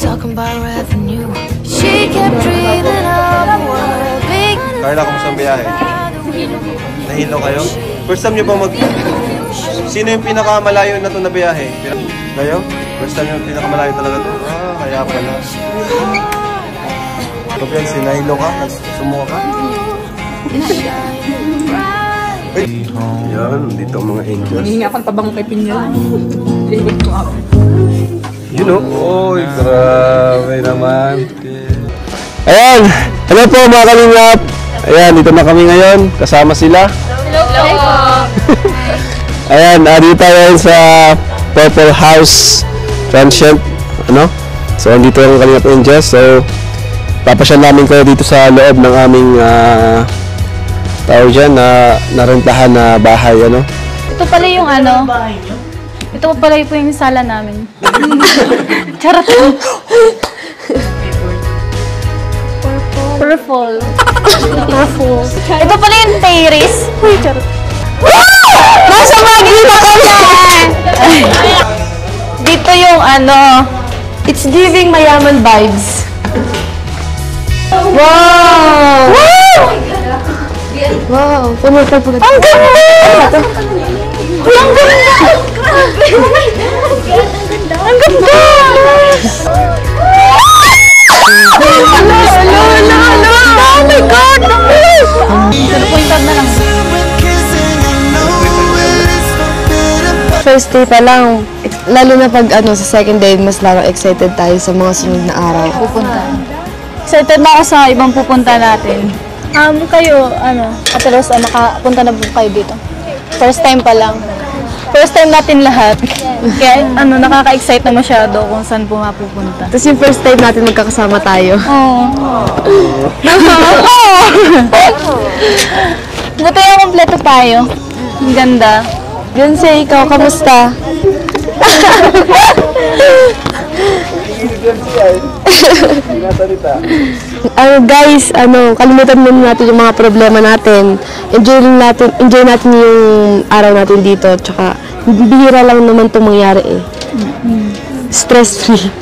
Talking about revenue. She kept dreaming of a world big. Carla, kumusta ang biyahe? Nahilo kayo? First time nyo ba Sino yung pinakamalayo na ito na biyahe? Kayo? First time yung pinakamalayo talaga ito? Kaya pala. Kapiansi, nahilo ka? Sumuka ka? Yan, dito ang mga Angels. Nangihinga akong tabang kay Pinyal. You know? Oy, grabe naman. Ayan! Hello po mga kalingap! Ayan, dito na kami ngayon. Kasama sila. Hello. Ayan, dito tayo sa Purple House Transient. Ano? So, andito yung Kalingap Angels. So, papasyal namin kayo dito sa loob ng aming tao dyan na narentahan na bahay. Ano? Ito pala yung ano. Ito pala po yung sala namin. Charot. Purple. Purple. Ito pala yung terrace. Uy, charot. Nasa magina ka yan! Dito yung ano. It's giving mayaman vibes. Wow! Wow! Pumulpal. Ang ganda! Ang ganda! Ang ganda! Oh my God! Pero pointed na lang. First day pa lang, lalo na pag sa second day, mas lalo excited tayo sa mga sunod na araw. Pupunta. Excited na ako sa ibang pupunta natin. Kayo, Ate Rose, nakapunta na po kayo dito? First time pa lang. First time natin lahat. Kaya, nakaka-excite na masyado kung saan po mapupunta. Tapos yung first time natin magkakasama tayo. Oo. Buti yung kompleto tayo. Ang ganda. Beyonce, ikaw, kamusta? Guys, kalimutan muna natin yung mga problema natin. Enjoy natin yung araw natin dito. Tsaka, bihira lang naman itong mangyari eh. Stress-free.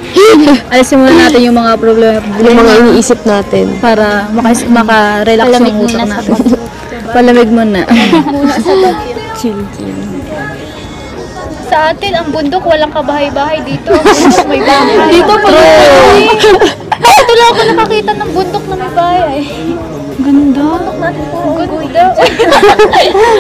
Alisin muna natin yung mga problema. Yung mga iniisip natin. Para maka-relax yung utak natin. Palamig muna. Chill. Sa atin, ang bundok, walang kabahay-bahay dito. Ang bundok may bahay. Dito pa Ito lang ako nakakita ng bundok na may bahay. Ganda. Bundok natin po. Ganda.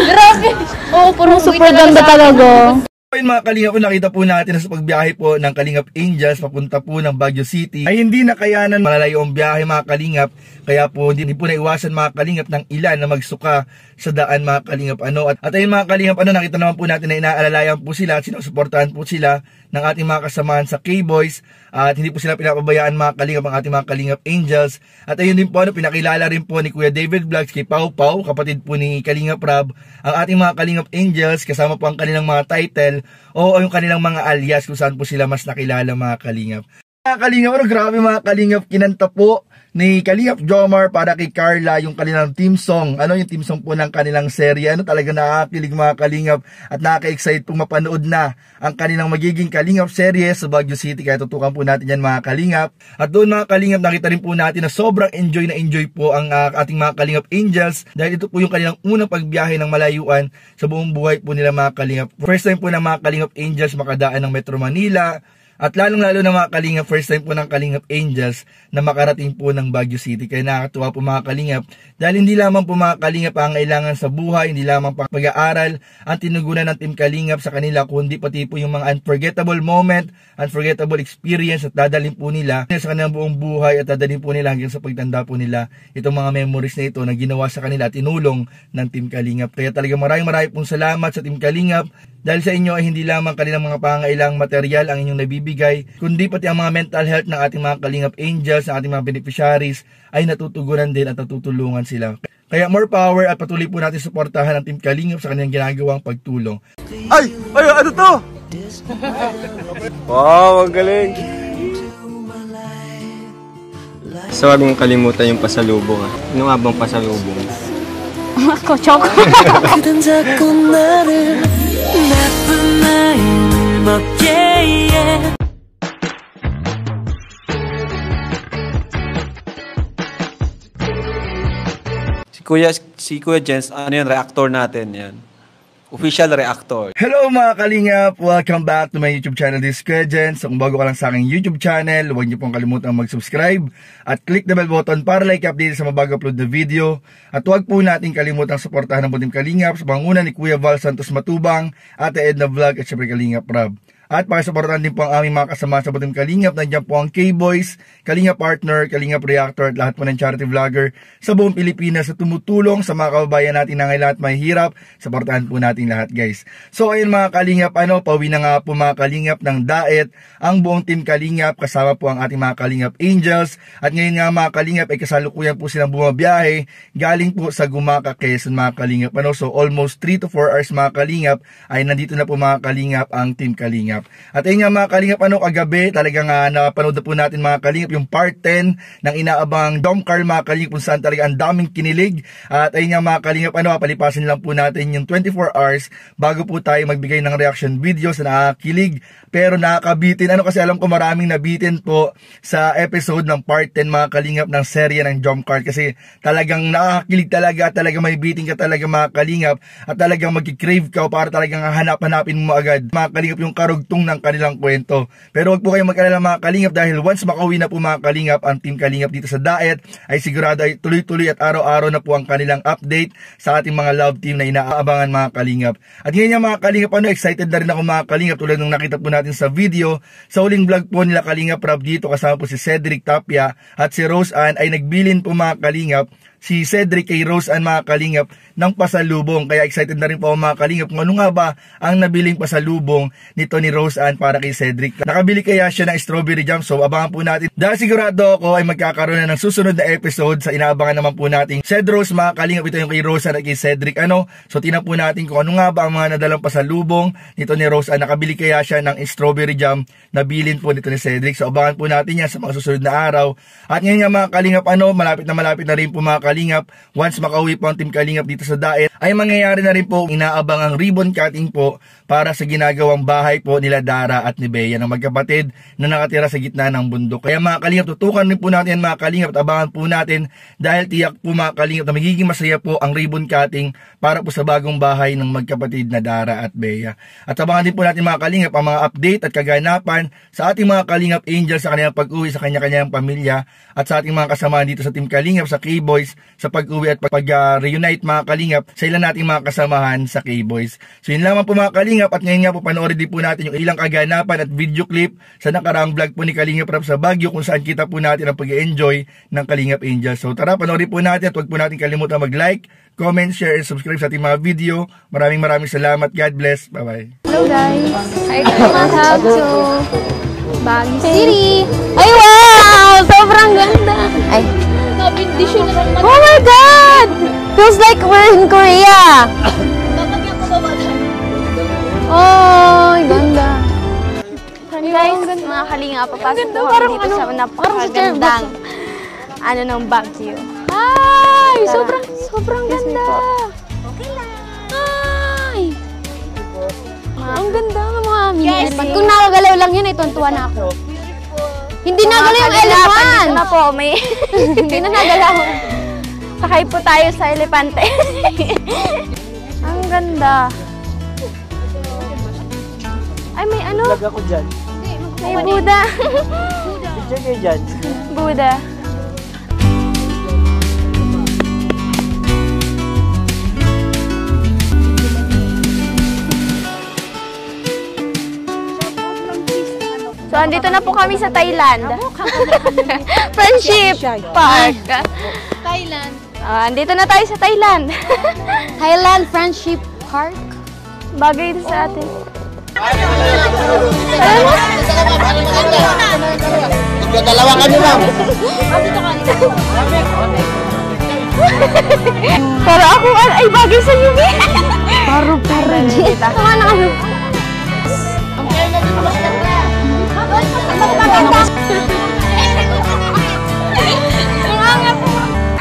Grabe. Oo, puro Super ganda talaga. Ayun mga Kalingap, nakita po natin na sa pagbiyahe po ng Kalingap Angels papunta po ng Baguio City ay hindi nakayanan malalayo ang biyahe mga Kalingap, kaya po hindi po naiwasan mga Kalingap ng ilan na magsuka sa daan mga Kalingap. At ayun mga Kalingap, nakita naman po natin na inaalalayan po sila at sinusuportahan po sila ng ating mga kasamahan sa K-Boys at hindi po sila pinapabayaan mga Kalingap ang ating mga Kalingap Angels. At ayun din po pinakilala rin po ni Kuya David Vlogs kay Pau Pau, kapatid po ni Kalingap Rab, ang ating mga Kalingap Angels kasama po ang kanilang mga title o yung kanilang mga alias kung saan po sila mas nakilala mga Kalingap. Mga Kalingap, grabe mga Kalingap, kinanta po ni Kalingap Jomar para kay Carla yung kanilang team song. Yung team song po ng kanilang serye. Talaga nakakakilig mga Kalingap at nakaka-excite pong mapanood na ang kanilang magiging Kalingap serye sa Baguio City. Kaya tutukan po natin yan mga Kalingap. At doon mga Kalingap, nakita rin po natin na sobrang enjoy po ang ating mga Kalingap Angels dahil ito po yung kanilang unang pagbiyahe ng malayuan sa buong buhay po nila mga Kalingap. First time po ng mga Kalingap Angels makadaan ng Metro Manila. At lalong-lalo na mga Kalingap, first time po ng Kalingap Angels na makarating po ng Baguio City. Kaya nakakatuwa po mga Kalingap dahil hindi lamang po mga Kalingap ang kailangan sa buhay, hindi lamang pang pag-aaral ang tinugunan ng Team Kalingap sa kanila, kundi pati po yung mga unforgettable moment, unforgettable experience at dadalhin po nila sa kanilang buong buhay at dadalhin po nila hanggang sa pagtanda po nila itong mga memories na ito na ginawa sa kanila at tinulong ng Team Kalingap. Kaya talaga maraming pong salamat sa Team Kalingap. Dahil sa inyo ay hindi lamang kanilang mga pangangailangang material ang inyong nabibigay, kundi pati ang mga mental health ng ating mga Kalingap Angels, ng ating mga beneficiaries ay natutugunan din at natutulungan sila. Kaya more power at patuloy po natin suportahan ang Team Kalingap sa kanilang ginagawang pagtulong. Ay! Ano to? Wow, ang galing! So, huwag mong kalimutan yung pasalubong. Ano nga bang pasalubong? Ako, choco. Si Kuya Jens, ano yan, reactor natin yan. Official reactor. Hello mga Kalingap! Welcome back to my YouTube channel, this is Kuya Jens. So, kung bago ka lang sa aking YouTube channel, huwag niyo pong kalimutan mag-subscribe at click the bell button para like update sa mabago upload na video. At huwag po natin kalimutan suportahan ng Team Kalingap sa panguna ni Kuya Val Santos Matubang, Ate Edna Vlog at syempre Kalingap Rab. At pakisuportahan din po ang aming mga kasama sa Butim Kalingap. Nandiyan po ang K-Boys, Kalingap Partner, Kalingap Reactor at lahat po ng charity vlogger sa buong Pilipinas sa tumutulong sa mga kababayan natin na ngayon lahat may hirap. Suportahan po natin lahat guys. So ayun mga Kalingap, pauwi na nga po mga Kalingap ng Daet ang buong team Kalingap kasama po ang ating mga Kalingap Angels. At ngayon nga mga Kalingap ay kasalukuyan po silang bumabiyahe galing po sa Gumaca, Quezon mga Kalingap. So almost 3 to 4 hours mga Kalingap ay nandito na po mga Kalingap ang team Kalingap. At ayun nga mga Kalingap, kagabi talagang napanood na po natin mga Kalingap yung part 10 ng inaabang Dom Carl mga Kalingap kung saan talaga ang daming kinilig. At ayun nga mga Kalingap, palipasin lang po natin yung 24 hours bago po tayo magbigay ng reaction video sa nakakilig pero nakakabitin. Kasi alam ko maraming nabitin po sa episode ng part 10 mga Kalingap ng serye ng Dom Carl kasi talagang nakakakilig talaga may biting ka talaga mga Kalingap at talagang magkikrave ka para talagang hanapin mo agad mga Kalingap yung karugtong ng kanilang kwento. Pero wag po kayong mag-alala mga Kalingap dahil once makauwi na po mga Kalingap ang team Kalingap dito sa Daet ay sigurado ay tuloy-tuloy at araw-araw na po ang kanilang update sa ating mga love team na inaabangan mga Kalingap. At ngayon mga Kalingap, excited na rin ako mga Kalingap tulad ng nakita po natin sa video. Sa huling vlog po nila Kalingap Rob dito kasama po si Cedric Tapia at si Rose Ann ay nagbilin po mga Kalingap si Cedric kay Rose Ann mga Kalingap ng pasalubong. Kaya excited na rin po mga Kalingap kung ano nga ba ang nabiling pasalubong nito ni Rose Ann para kay Cedric. Nakabili kaya siya ng strawberry jam, so abangan po natin. Dahil sigurado ako ay magkakaroon na ng susunod na episode sa inaabangan naman po natin Ced Rose mga Kalingap. Ito yung kay Rose Ann at kay Cedric. So tingnan po natin kung ano nga ba ang mga nadalang pasalubong nito ni Rose Ann. Nakabili kaya siya ng strawberry jam na bilin po nito ni Cedric. So abangan po natin yan sa mga susunod na araw. At ngayon nga mga Kalingap, malapit na rin po mga Kalingap. Once makauwi po ang team Kalingap dito sa Daet, ay mangyayari na rin po inaabangang ribbon cutting po para sa ginagawang bahay po nila Dara at ni Bea na magkapatid na nakatira sa gitna ng bundok. Kaya mga Kalingap, tutukan rin po natin mga Kalingap at abangan po natin dahil tiyak po mga Kalingap na magiging masaya po ang ribbon cutting para po sa bagong bahay ng magkapatid na Dara at Bea. At abangan din po natin mga Kalingap ang mga update at kaganapan sa ating mga Kalingap Angels sa kanilang pag-uwi sa kanya-kanyang pamilya at sa ating mga kasama dito sa team Kalingap sa K-Boys sa pag-uwi at pag-reunite mga Kalingap sa ilan nating mga kasamahan sa K-Boys. So yun lamang po mga Kalingap at ngayon nga po panoorin din po natin yung ilang kaganapan at video clip sa nakaraang vlog po ni Kalingap Rob sa Baguio kung saan kita po natin ang pag-enjoy ng Kalingap Angels. So tara, panoorin po natin at huwag po natin kalimutan mag-like, comment, share, and subscribe sa ating mga video. Maraming salamat. God bless. Bye-bye. Hello guys. Hi guys. Welcome to Baguio City. Ay wow! Sobrang ganda. Ay. Oh my God! Feels like we're in Korea. Oh, ganda. Guys, mga Kalingap, papasok po kami dito sa napakagandang ng Baguio. Ay, sobrang ganda. Okay lang. Ay. Ang ganda ng mga mini-elephant. Kung nakagalaw lang yun, ay tuwan-tuwa na ako. Hindi nagalaw yung elephant. Dito na po, may... Hindi na nagalaw. Sakay po tayo sa elepante. Ang ganda. Ay, may ano? Vlog ako dyan. May Buddha. Picture kayo dyan. Buddha. So, andito na po kami sa Thailand. Friendship Park. Thailand. Andito na tayo sa Thailand. Thailand Friendship Park. Bagay ito sa atin. Dalawa kami, ma'am. Pero ako, ay bagay sa iyo. Paro. Tama na kami.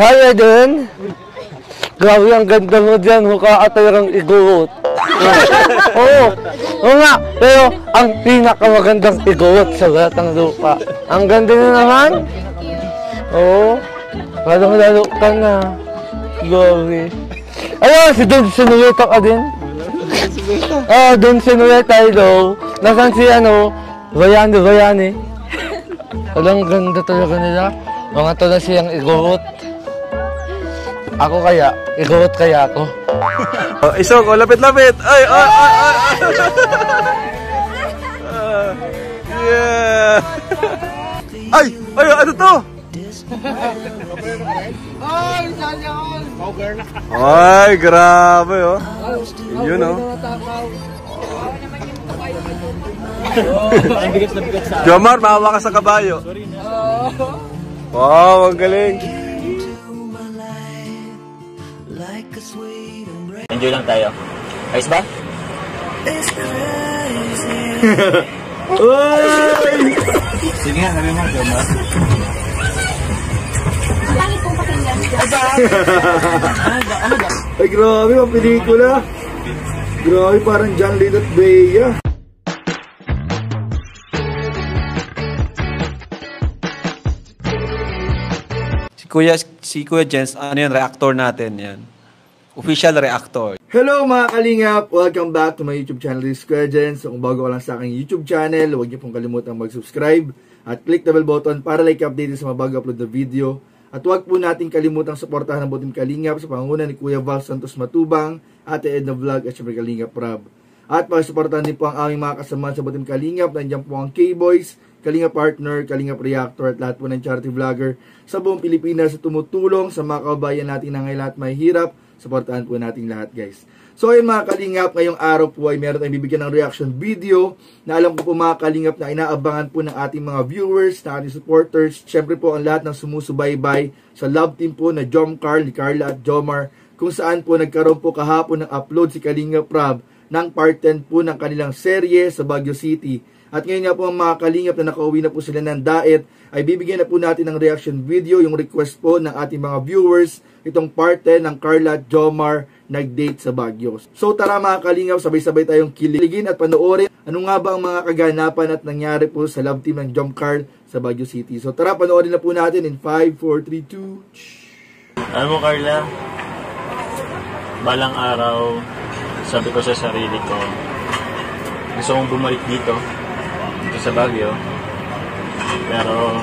Hi, Eden. Grabe ang ganda mo dyan. Mukha ka talagang iguot. Oo nga. Pero ang pinakamagandang iguot sa lahat ng lupa. Ang ganda na naman. Oo. Lalong-lalo ka na. Grabe. Ayun, si Don Sinueta ka din. Don Sinueta, hello. Nasaan si Bayani. Walang ganda talaga nila. Mga to na siyang iguot. Ako kaya, iguot kaya ako. Isok, lapit-lapit. Ay. Yeah! Ay! Ay! Ano to? Ay, grabe oh. Yun oh. Jomar, mahawa ka sa kabayo. Wow, ang galing. Enjoy lang tayo. Ayos ba? Sige nga, sabi mo, Jomar. Pangit pong pakinggan. Ay, grabe, ang pelikula. Grabe, parang John Lee at Bea. Si Kuya Jens, ano yan, reactor natin yan. Official reactor. Hello mga kalingap! Welcome back to my YouTube channel, this is Kuya Jens. So, kung bago ka lang sa aking YouTube channel, huwag niyo pong kalimutang mag-subscribe at click the bell button para like update sa mga bago upload na video. At huwag po natin kalimutang suportahan ang buting Kalingap sa pangunguna ni Kuya Val Santos Matubang, Ate Edna Vlog at syempre Kalingap Rob. At pakisuportahan din po ang aming mga kasama sa buting Kalingap. Nandiyan po ang K-Boys, Kalingap Partner, Kalingap Reactor at lahat po ng charity vlogger sa buong Pilipinas sa tumutulong sa mga kababayan natin na ngayon lahat may hirap. Suportahan po natin lahat, guys. So ayun mga Kalingap, ngayong araw po ay meron tayong bibigyan ng reaction video na alam ko po mga Kalingap na inaabangan po ng ating mga viewers, na ating supporters. Siyempre po ang lahat ng sumusubaybay sa love team po na Jom Carl, ni Carla at Jomar, kung saan po nagkaroon po kahapon ng upload si Kalingap Rob ng part 10 po ng kanilang serye sa Baguio City. At ngayon nga po ang mga Kalingap na nakauwi na po sila ng daet, ay bibigyan na po natin ng reaction video, yung request po ng ating mga viewers, itong part 10 ng Carla at Jomar nag-date sa Baguio. So tara mga Kalingap, sabay-sabay tayong kiligin at panoorin ano nga ba ang mga kaganapan at nangyari po sa love team ng Jom Carl sa Baguio City. So tara, panoorin na po natin in 5, 4, 3, 2... Alam mo Carla, balang araw, sabi ko sa sarili ko, gusto kong bumalik dito sa Baguio. Pero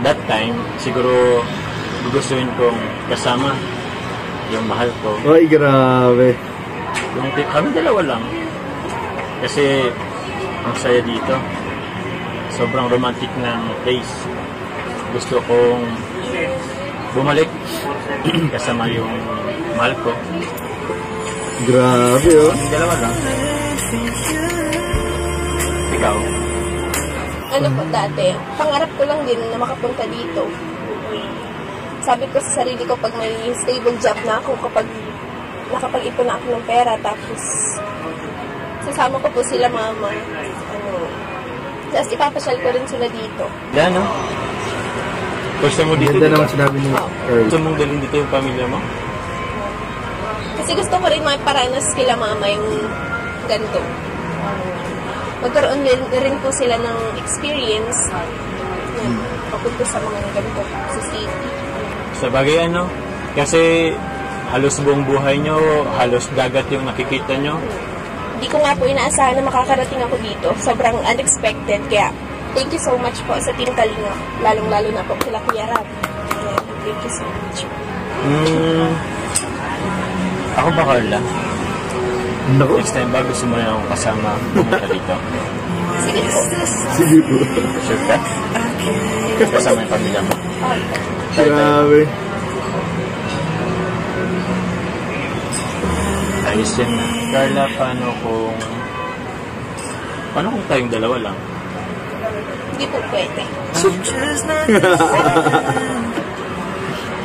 that time, siguro gugustuhin kong kasama yung mahal ko. Ay, grabe. Kami dalawa lang. Kasi ang saya dito. Sobrang romantic ng place. Gusto kong bumalik kasama yung mahal ko. Grabe oh. Kami dalawa lang. Ikaw? Ano po dati, pangarap ko lang din na makapunta dito. Sabi ko sa sarili ko pag may stable job na ako, kapag nakapag-ipon na ako ng pera, tapos sasama ko po sila mama. Tapos ipapasyal ko rin sila dito. Yan no? Gusto mo dito? Ganda naman sinabi mo. Gusto mong dalhin dito yung pamilya mo? Kasi gusto ko rin maparanas kila mama yung ganito. Magkaroon rin po sila ng experience papunta sa mga ganito sa city. Sa bagay ano, kasi halos buong buhay nyo, halos dagat yung nakikita nyo. Hindi ko nga po inaasahan na makakarating ako dito. Sobrang unexpected. Kaya thank you so much po sa Team Kalingap. Lalong-lalo na po kila Kuya Rob. Thank you so much. Ako ba Carla? Next time ba gusto mo na akong kasama pumunta dito? Sige po. Sige po. Sure ka? Kasama yung pamilya mo? Grabe. Ayos yan na. Carla, paano kung tayong dalawa lang? Hindi po pwede.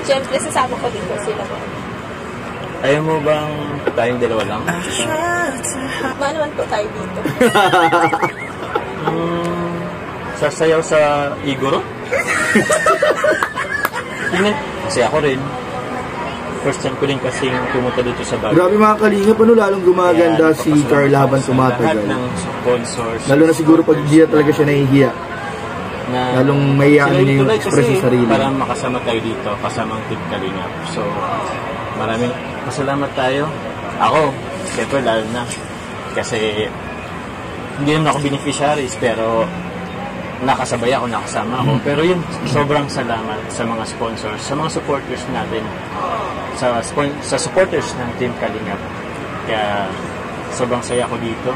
Siyempre, sasama ko dito sila po. Ayaw mo bang tayong dalawa lang? Maano po tayo dito? Sasayaw sa Igoro? Kasi ako rin. First time ko rin kasing pumunta dito sa Baguio. Grabe mga Kalingap, lalong gumaganda si Carla habang tumatagal. Lahat ng sponsors. Lalo na siguro pag hindi talaga siya nahihiya. Lalong mahihayan niya yung express sa sarili. Para makasama tayo dito, kasamang Team Kalingap. So, maraming masalamat tayo. Ako, siyempre lalo na. Kasi, hindi naman ako beneficiaries, pero nakasabay ako, nakasama ako. Pero yun, sobrang salamat sa mga sponsors, sa mga supporters natin, sa supporters ng Team Kalingap. Kaya, sobrang saya ko dito.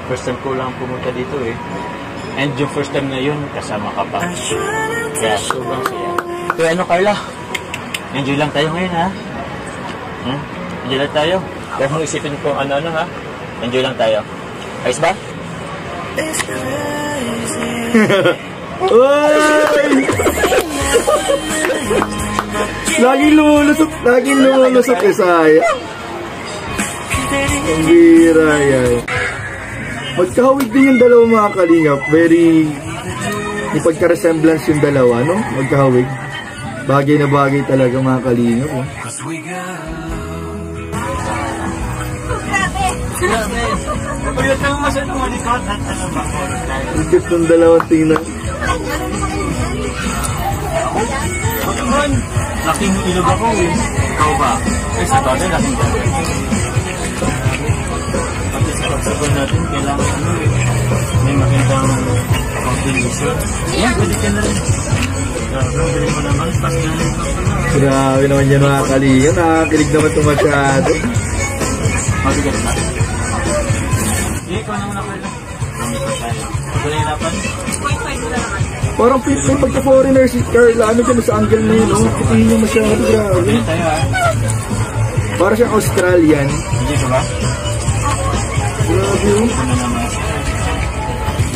First time ko lang pumunta dito eh. And yung first time na yun, kasama ka pa. Kaya sobrang saya. Kaya ano, Carla? Enjoy lang tayo ngayon, ha? Enjoy lang tayo. Huwag mong isipin kung ano-ano, ha? Enjoy lang tayo. Ayos ba? Laging lumulusot Isaya. Ang bira yan. Magkahawig din yung dalawa mga kalingap. Very may pagka-resemblance yung dalawa, no? Magkahawig. Bagay na bagay talaga mga kalingap. Oh. Ang cute ng dalawa tingnan. Laking ilog ako eh. Ikaw ba? Ay, sa bagay, laking ilog. Pati sa pagsagon natin, kailangan ano eh. May magandang combination. Yan, pwede ka na rin. Grabe mo naman, pasyalan ka pala. Grabe naman yan mga kalingap. Nakakilig naman ito masyado. Mabigat na. Hindi, ikaw naman ako lang. Mamikot tayo. Pagulahirapan? Parang may pagka-foreigner si Carla. Ano dyan sa angle na yun, no? Kitihin niya masyado. Grabe. Parang siyang Australian. Hindi ka ba? Grabe yun. Ano naman?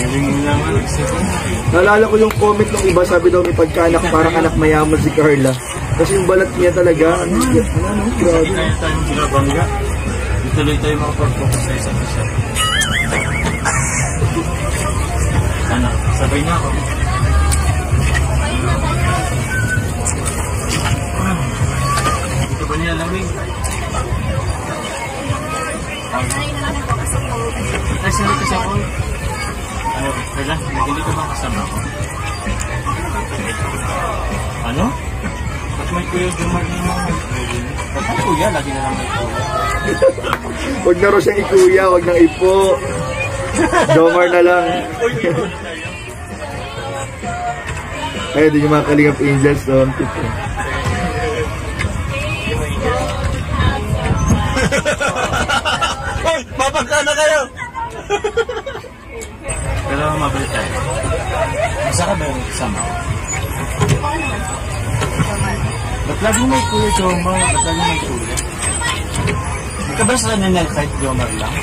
Galing mo naman. Naalala ko yung comment ng iba. Sabi daw may pagkaanak. Parang anak mayaman si Carla. Kasi yung balat niya talaga. Ano? Grabe. Hindi kaya tayong binabangga. Ituloy tayo makapag-focus sa isa't isa. Anak, sabay na ako. Ito ba niya lamig? Ay, sorry kasi ako. Ano, Carla, hindi ka ba kasama ako? Ano? Ba't may kuya Jomar na yung mga ba't may kuya? Lagi na lang may kuya. Huwag na rin siyang ikuya. Huwag nang ipo. Jomar na lang. Ay, di yung mga Kalingap Angels doon. Hoy! Mapagka na kayo! Pero mabalik tayo. Masarap ba yung kasama ko? Ba't lagi may kuya Jomar? Ba't lagi may kuya? Magkabasa na nila kahit Jomar lang?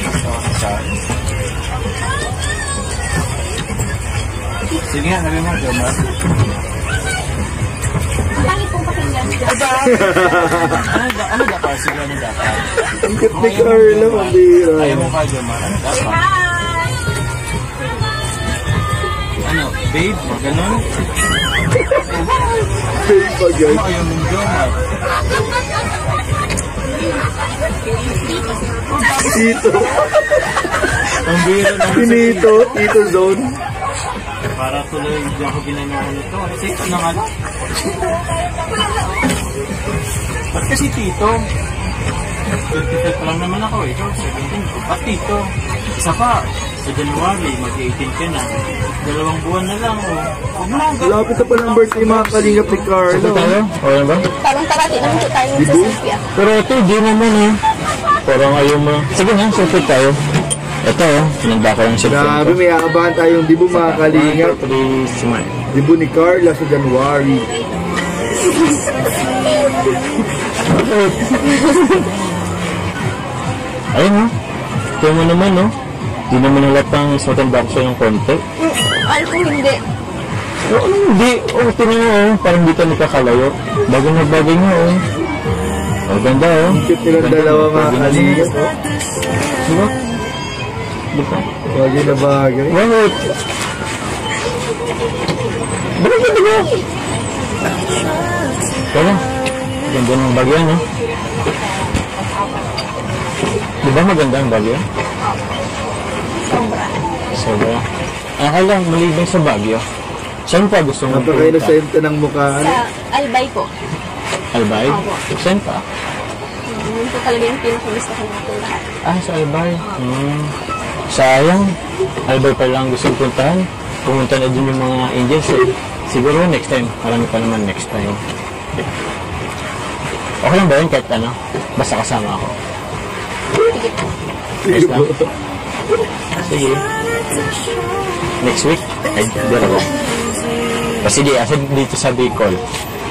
Sige nga, sabi mo Jomar. Pangit pong pakinggan. Ano dapat? Sige, ano dapat? Ang cute ni Carla, mabira. Ayaw mo ka Jomar? Ano dapat? Ano? Babe? Ganon? Babe pa guys. Ayaw mong Jomar? Tito. Ang bira na. Tito. Tito Zone. Para tuloy hindi ako ginanahan ito. Kasi ito na nga. Ba't kasi Tito? 25 pa lang naman ako eh. 17. Ba't Tito? Isa pa. Sa January, mag-18 ka na. 2 buwan na lang oh. Huwag mo lang. Lapit na pa ng birthday mga Kalingap ni Carla. Okay ba? Parang tarati naman ko tayo sa Sophia. Pero ito, di naman eh. Parang ayaw mo. Sige na, support tayo. Ito oh, sinanda ko lang siya. Grabe, may aabahan tayong dibu mga Kalingap. Dibu ni Carla sa January. Ayun oh. Ito mo naman oh. Di naman halatang matanda ko siya ng konti. Alam ko hindi. Oo, hindi. Oo, tingnan mo oh. Parang di ka nakakalayo. Bagay na bagay nga oh. Oh, ganda oh. Cute nilang dalawa mga Kalingap. Diba? Diba? Bagay na bagay. Bakit? Bakit ka diba? Kaya, ganda ng bagay no? Diba maganda ang bagay? Sobra. Akala, malibang sa Baguio. Saan pa gusto mo? Napaka-inosente ng mukha. Sa Albay po. Albay? Saan pa? Yun po talaga yung pinakagusto ko natin lahat. Ah, sa Albay. Sayang. Albay pa lang gusto puntahan. Pumunta na din yung mga angels eh. Siguro next time. Marami pa naman next time. Okay lang ba yun kahit ano? Basta kasama ako. Sige po. Ayos lang? Sige. Next week? Ay, dalawa. O sige, asa dito sa Bicol.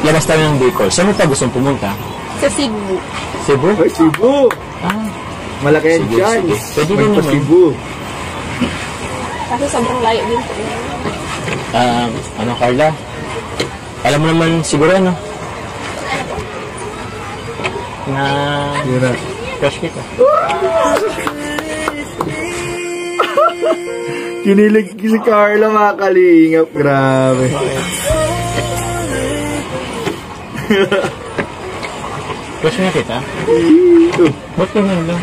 Labas tayo ng Bicol. Saan mo pa gustong pumunta? Sa Cebu. Cebu? Ay, Cebu! Ah, Malaki ang sige, chance. sige. Pwede din naman. Cebu. Kasi sobrang layo din po. Ano, Carla? Alam mo naman siguro, ano? Na... Yun na. Crush kita. Kinilig si Carla, mga kalingap. Grabe. Crush nga kita? Ba't naman lang?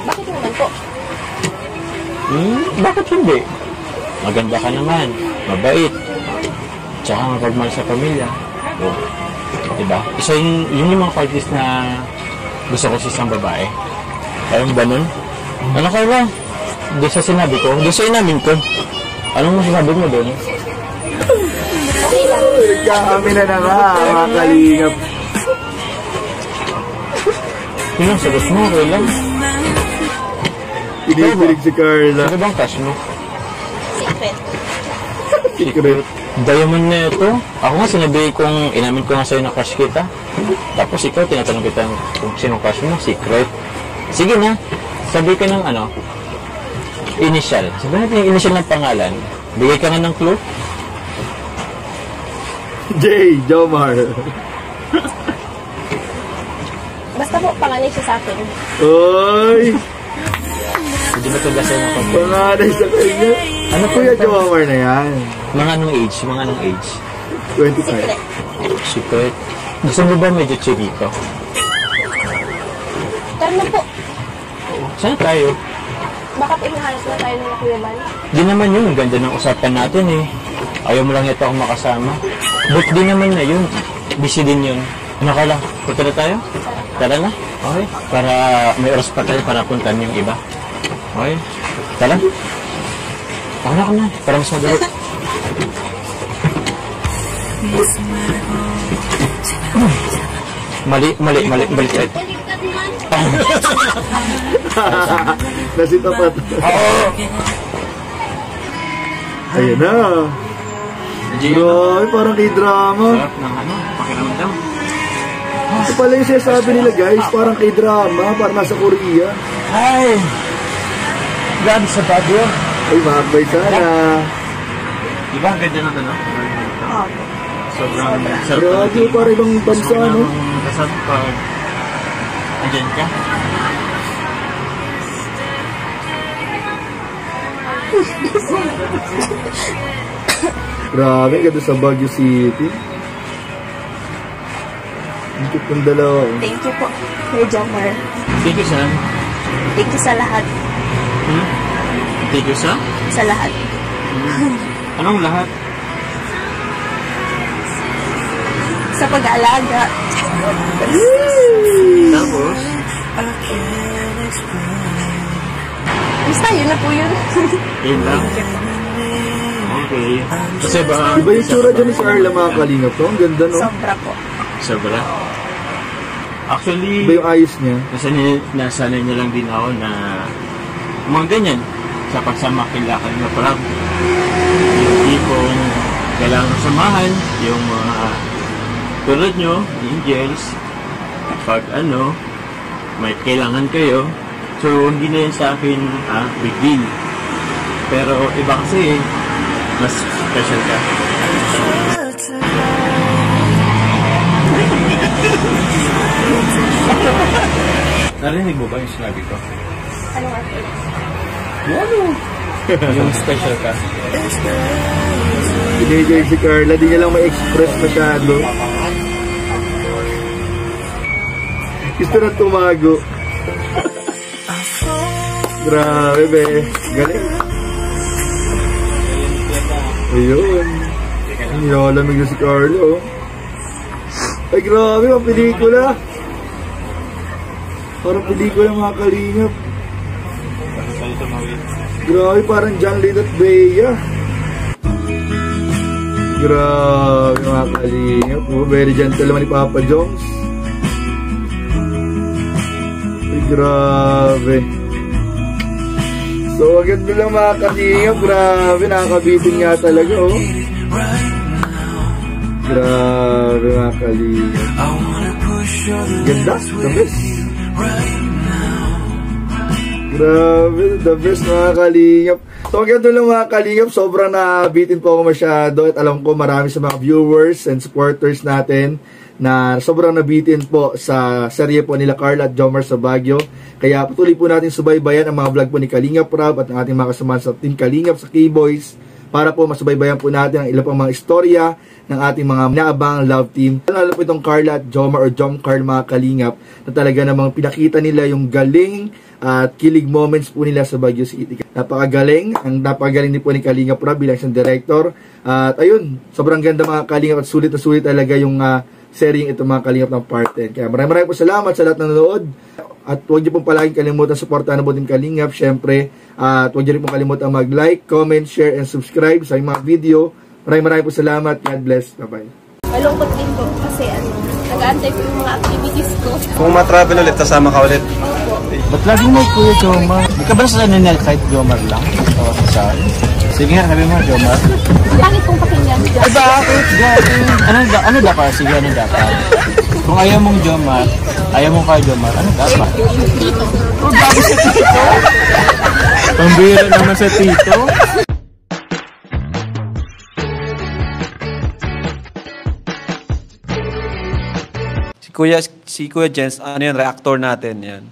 Bakit naman po? Bakit hindi? Maganda ka naman. Mabait. Tsaka mapagmahal sa pamilya. Oh. Diba? Isa yun yung mga qualities na gusto ko sa isang babae. Ayaw ba nun? Ano kayo ba? Doon sa sinabi ko, doon sa inamin ko. Anong masasabi mo doon? Kami na nga, mga kalingap. Yun ang sagot mo, okay lang. Kinilig si Carla. Ano bang cash mo? Secret. Secret. Diamond na ito. Ako nga sinabi kong inamin ko nga sa'yo na crush kita. Tapos ikaw tinatanong kita kung sinong crush mo. Secret. Sige na. Sabi ka ng ano, initial. Sabi natin yung initial ng pangalan. Bigay ka nga ng clue. Jomar. Basta po, panganay siya sa akin. Oy! Hindi ba ito sa'yo ng pagkakas? Panganay sa kanya. Ano Kuya Jomar na yan? Mga anong age? Mga anong age? 25. Secret. Gusto mo ba medyo chirito? Tara na po. Saan tayo? Baka inahanap na tayo ng Kuya Bal. Di naman yun. Ang ganda ng usapan natin eh. Ayaw mo lang ito akong makasama. But di naman na yun. Busy din yun. Ano ka lang? Punta na tayo? Tara na. Okay. Para may oras pa tayo para puntan yung iba. Okay. Tara. Ako na. Para mas madali. Mali. Balik tayo. Nasitapat. Ayan na. Grabe, parang kay drama. Sarap ng ano, pakiramdam. Ito pala yung sinasabi nila guys, parang kay drama, parang nasa Korea. Ay! Grabe sa Baguio. Ay, makakbay sana. Diba ang ganda ng ano? Sobrang sarap. Grabe, parang ibang bansa, no? Kasap pag andyan ka. Grabe, ganda sa Baguio City. Ang cute ng dalawa. Thank you po, Kuya Jomar. Thank you, Sam. Thank you sa lahat. Thank you, Sam? Sa lahat. Anong lahat? Sa pag-aalaga. Tapos? Basta, yun na po yun. Yun lang. Okay. Kasi ba... Iba yung tsura dyan ni Carla, mga kalingap to. Ang ganda, no? Sobra po. Sobra? Actually... Iba yung ayos niya. Nasanay niya lang din ako na mga ganyan sa pagsama kila na parang yung tipong kailangan samahan yung mga tulad nyo, angels, pag ano, may kailangan kayo. So, hindi na yun sa akin big deal. Pero iba kasi mas special ka. Narinig mo ba yung sinabi ko? Ano nga po? Yung special ka. Binigay si Carla, di niya lang ma-express masyado. Gusto na tumago. Grabe, be. Galing. Ayun. Nilalamig na si Carla, oh. Ay, grabe, ang pelikula. Parang pelikula, mga kalingap. Grabe, parang John Lynn at Bea. Grabe, mga kalingap. Oh, very gentle naman ni Papa Jones. Grabe. So, agad mo lang mga kalingap. Grabe, nakakabitin nga talaga, oh. Grabe mga kalingap. Ganda, the best. Grabe, the best mga kalingap. So, agad lang mga kalingap. Sobrang nabitin po ako masyado. At alam ko marami sa mga viewers and supporters natin na sobrang nabitin po sa serye po nila Carla at Jomar sa Baguio. Kaya patuloy po natin subaybayan ang mga vlog po ni Kalingap Rob at ang ating mga kasama sa Team Kalingap sa K-Boys para po masubaybayan po natin ang ilang pang mga istorya ng ating mga naabang love team. Lalo po itong Carla at Jomar o Jomcar mga Kalingap na talaga namang pinakita nila yung galing at kilig moments po nila sa Baguio City. Napakagaling din po ni Kalingap Rob bilang isang director. At ayun, sobrang ganda mga Kalingap at sulit na sulit talaga yung seryeng ito mga Kalingap ng part 10. Kaya maraming po salamat sa lahat ng nanonood. At huwag niyo pong palaging kalimutan supportahan ang Team Kalingap, syempre. At huwag niyo rin pong kalimutan mag-like, comment, share, and subscribe sa mga video. Maraming po salamat. God bless. Bye-bye. Malungkot din po kasi nag-aantay ko yung mga activities ko. Kung ma-travel ulit, kasama ka ulit. Ba't laging may Kuya Jomar? Di ka ba sa nanay kahit Jomar lang? O sa sige nga, sabi mo Jomar. Bakit kong pakinggan? Ay bakit? Ano dapat? Sige, ano dapat? Kung ayaw mong Jomar, ayaw mong kay Jomar, ano dapat? Tito. Oh, bago sa Tito? Pambira naman sa Tito? Si Kuya Jens, ano yan, reactor natin yan.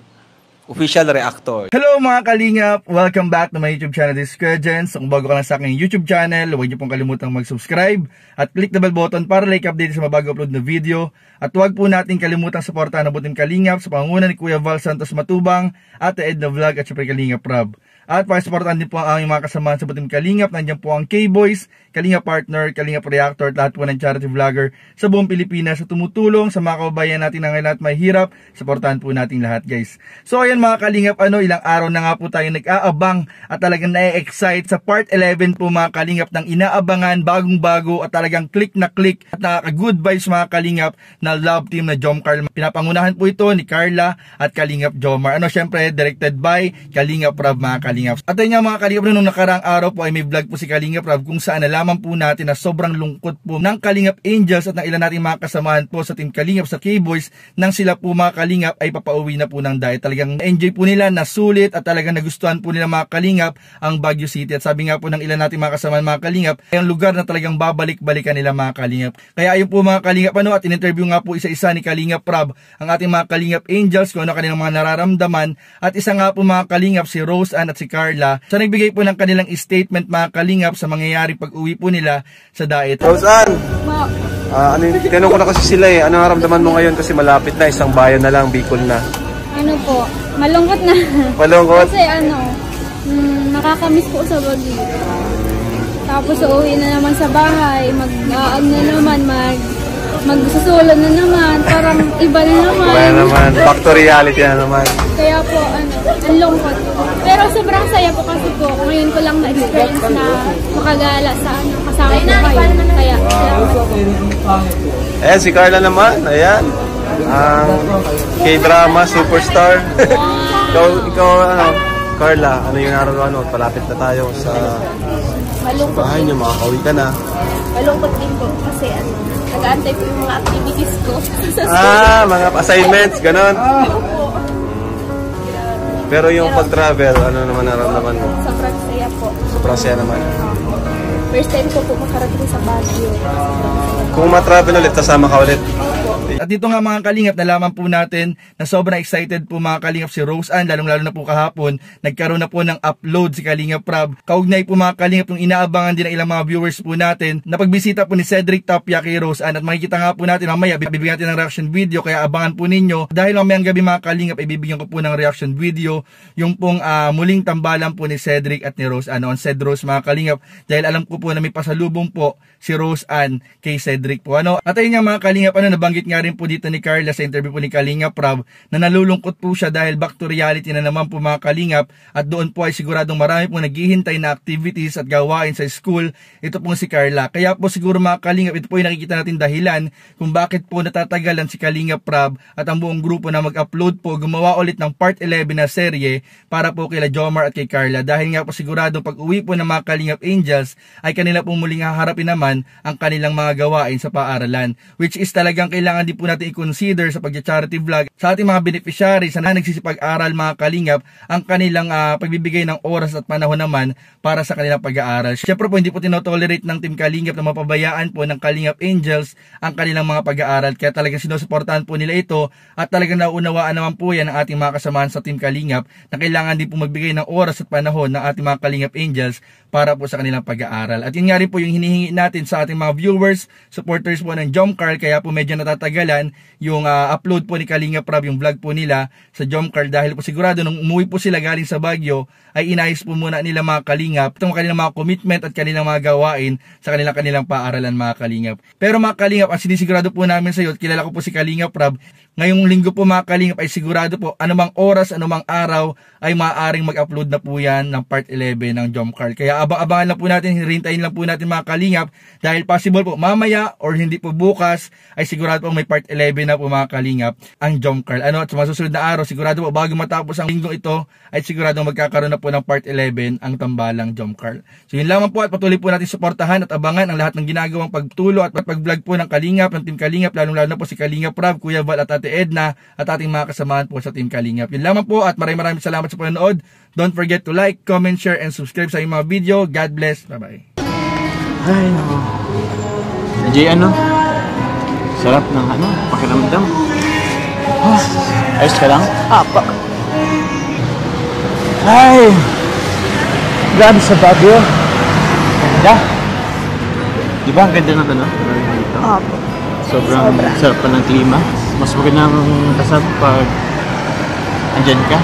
Official reactor. Hello mga Kalingap! Welcome back to my YouTube channel. This is Kuya Jens. Kung bago ka lang sa aking YouTube channel, huwag niyo pong kalimutang mag-subscribe at click the bell button para like update sa mga bago upload na video. At huwag po natin kalimutang suportahan ang Team Kalingap sa pangunguna ni Kuya Val Santos Matubang, Ate Edna Vlog at syempre Kalingap Rob. At pakisuportahan din po ang aming mga kasamahan sa Team Kalingap. Nandiyan po ang K-Boys, Kalingap Partner, Kalingap Reactor at lahat po ng charity vlogger sa buong Pilipinas sa tumutulong sa mga kababayan natin na ngayon at may hirap. Suportahan po natin lahat guys. So ayan mga Kalingap, ilang araw na nga po tayo nag-aabang at talagang na-excite sa part 11 po mga Kalingap ng inaabangan, bagong-bago at talagang click na click at nakaka-good vibes mga Kalingap na love team na Jomcar. Pinapangunahan po ito ni Carla at Kalingap Jomar. Syempre directed by Kalingap Rob mga Kalingap. At ayun nga mga Kalingap, nung nakaraang araw po ay may vlog po si Kalingap Rob kung saan nalaman po natin na sobrang lungkot po ng Kalingap Angels at ng ilan nating mga kasamahan po sa Team Kalingap sa K-Boys nang sila po mga Kalingap ay papauwi na po ng diet. Talagang enjoy po nila, nasulit at talagang nagustuhan po nila mga Kalingap ang Baguio City. At sabi nga po ng ilan nating mga kasamahan mga Kalingap ay ang lugar na talagang babalik-balikan nila mga Kalingap. Kaya ayun po mga Kalingap at in-interview nga po isa-isa ni Kalingap Rob ang ating mga Kalingap Angels kung ano kanilang mga nararamdaman. At isa nga po mga Kalingap si Rose Ann at si Carla sa nagbigay po ng kanilang statement mga Kalingap sa mangyayari pag-uwi po nila sa diet. Rose Ann! Tinanong ko na kasi sila eh, anong naramdaman mo ngayon kasi malapit na, isang bayan na lang, Bicol na. Ano po, malungkot na. Malungkot? Kasi nakakamiss po sa Baguio. Tapos uuwi na naman sa bahay, magsusulo na naman, parang iba na naman. Iba na naman, back to reality na naman. Kaya po, ang lungkot. Pero sobrang saya po kasi po, ngayon ko lang na-experience na makagala sa kasama ko kayo. Kaya, Ayan, si Carla naman, ayan. Ang K-drama superstar. ikaw, Carla, ano yung nararamdaman mo? Palapit na tayo sa bahay niyo, makakauwi ka na. Malungkot din po kasi nag-aantay po yung mga activities ko. Mga assignments, ganon. Pero yung pag-travel, ano naman nararamdaman mo? Sobrang saya po. Sobrang saya naman. First time ko po makarating sa Baguio. Kung ma-travel ulit, kasama ka ulit. At dito nga mga Kalingap, nalaman po natin na sobrang excited po mga Kalingap si Rose Ann, lalong-lalo na po kahapon, nagkaroon na po ng upload si Kalingap Rob. Kaugnay po mga Kalingap yung inaabangan din ng ilang mga viewers po natin na pagbisita po ni Cedric Tapia kay Rose Ann. At makikita nga po natin mamaya, bibigyan natin ng reaction video, kaya abangan po ninyo. Dahil mamayang gabi mga Kalingap, ibibigyan ko po ng reaction video yung pong muling tambalan po ni Cedric at ni Rose Ann on Ced Rose mga Kalingap. Dahil alam ko po na may pasalubong po si Rose Ann kay Cedric po. At ayun nga mga Kalingap, nabanggit nga nga rin po dito ni Carla sa interview po ni Kalingap Rab na nalulungkot po siya dahil back to reality na naman po mga Kalingap, at doon po ay siguradong marami po naghihintay na activities at gawain sa school. Ito po si Carla. Kaya po siguro mga Kalingap, ito po yung nakikita natin dahilan kung bakit po natatagalan si Kalingap Rab at ang buong grupo na mag-upload po, gumawa ulit ng part 11 na serye para po kila Jomar at kay Carla. Dahil nga po siguradong pag uwi po ng mga Kalingap Angels ay kanila po muling haharapin naman ang kanilang mga gawain sa paaralan, which is talagang kailangan din po natin i-consider sa pag-charity vlog sa ating mga beneficiaries na nagsisipag-aral mga Kalingap, ang kanilang pagbibigay ng oras at panahon naman para sa kanilang pag-aaral. Siyempre po hindi po tinotolerate ng Team Kalingap na mapabayaan po ng Kalingap Angels ang kanilang mga pag-aaral, kaya talagang sinusuportahan po nila ito at talagang naunawaan naman po yan ng ating mga kasamahan sa Team Kalingap na kailangan din po magbigay ng oras at panahon ng ating mga Kalingap Angels para po sa kanilang pag-aaral. At yun nga rin po yung hinihingi natin sa ating mga viewers, supporters po ng Jomcar, kaya po medyo natatagalan yung upload po ni Kalingap Rab, yung vlog po nila sa Jomcar, dahil po sigurado nung umuwi po sila galing sa Baguio ay inayos po muna nila mga Kalingap itong kanilang mga commitment at kanilang mga gawain sa kanilang paaralan mga Kalingap. Pero mga Kalingap, ang sinisigurado po namin sa iyo, at kilala ko po si Kalingap Rab, ngayong linggo po mga Kalingap ay sigurado po anumang oras, anumang araw ay maaaring mag-upload na po yan ng part 11 ng Jomcar. Kaya abang-abangan lang po natin, hirintayin lang po natin mga Kalingap, dahil possible po mamaya or hindi po bukas ay sigurado po may part 11 na po mga Kalingap ang Jomcar. At sa masusunod na araw, sigurado po bago matapos ang linggong ito ay sigurado magkakaroon na po ng part 11 ang tambalang Jomcar. So yun lamang po, at patuloy po natin suportahan at abangan ang lahat ng ginagawang pagtulo at pag-vlog po ng Kalingap, ng Team Kalingap, lalong-lalo na po si Kalingap Rab, Kuya Val at Ate Edna at ating mga kasamahan po sa Team Kalingap. Yun lamang po, at maraming salamat sa panonood. Don't forget to like, comment, share, and subscribe sa aming mga video. God bless. Bye-bye. Ay, nako. Najay, sarap ng pakiramdam. Oh, ayos ka lang? Apa. Ay, grabe sa Baguio. Ganda. Di ba ang ganda ng dito? Apa. Sobrang sarap pa ng klima. Mas magandang kasap pag andyan ka.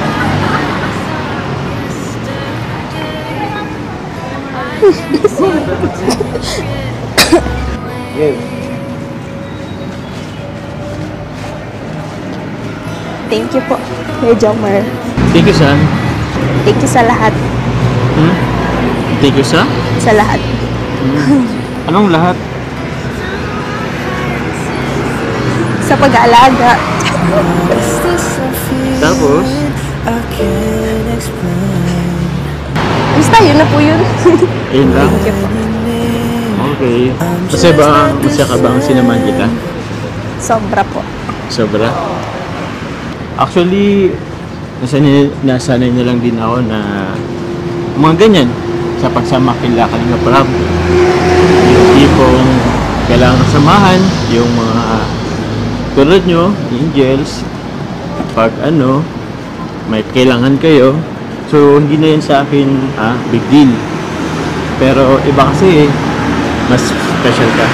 Thank you po, Kuya Jomar. Thank you, son. Thank you sa lahat. Thank you, sa? Sa lahat. Anong lahat? Sa pag-aalaga. Tapos? Basta, yun na po yun. Ayun lang? Thank you po. Okay. Kasi ba, masaya ka ba ang sinamahan kita? Sobra po. Sobra? Actually, nasanay na lang din ako na mga ganyan sa pagsama kila Kalingap Rab. Yung tipong kailangan kasamahan, yung mga tulad nyo, angels, pag may kailangan kayo. So, hindi na yun sa akin big deal. Pero iba kasi mas special ka.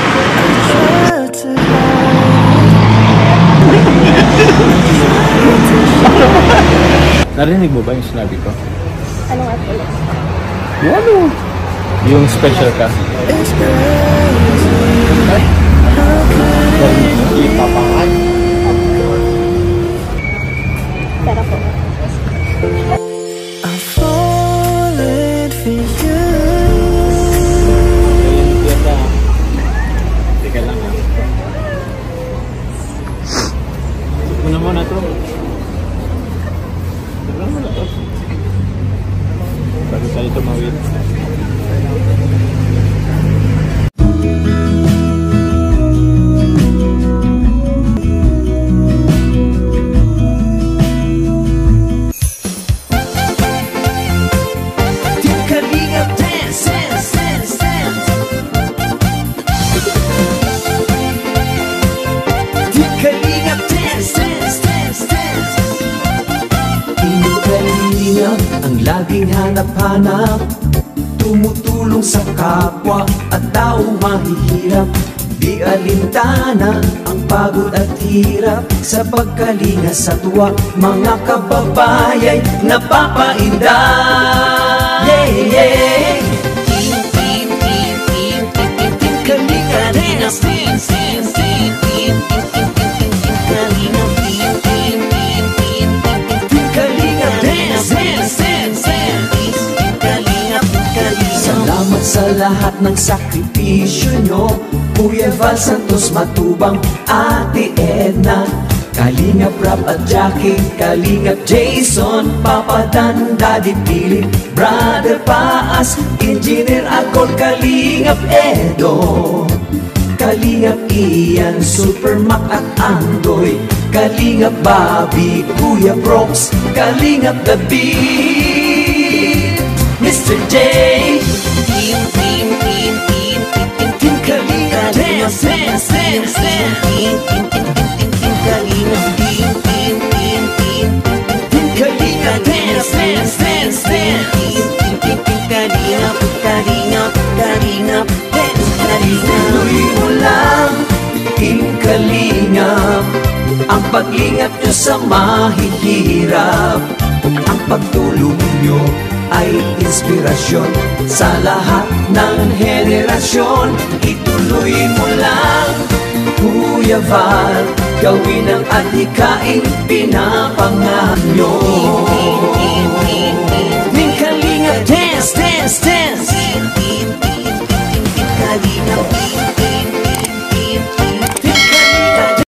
Narinig mo ba yung sinabi ko? Ano nga po? Yung special ka. Tara po. Teka lang Muna muna to. Bago tayo tumawid. Ang laging hanap-hanap, tumutulong sa kapwa at tao mahihirap. Di alintana ang pagod at hirap sa pagkalinga sa tuwa. Mga kababayay napapainda. Yeah, yeah. Kalinga Dynasty. sa lahat ng sakripisyo nyo. Kuya Val Santos Matubang, Ate Edna, Kalingap Rap at Jackie, Kalingap Jason, Papa Dan, Daddy Philip, Brother Paas, Engineer Akol, Kalingap Edo, Kalingap Ian, Super Mac at Andoy, Kalingap Bobby, Kuya Brooks, Kalingap The Beat, Mr. J, Team Kalingap Dance, Team Kalingap, Team Kalingap Dance, Kalingap Dance, tuloy mo lang, Team Kalingap, ang pag-ingat nyo sa mahihirap. Ang pagtulong nyo ay inspirasyon sa lahat ng henerasyon. Ituloy mo lang, Kuya Val, gawin ang adhikaing pinapangarap nyo.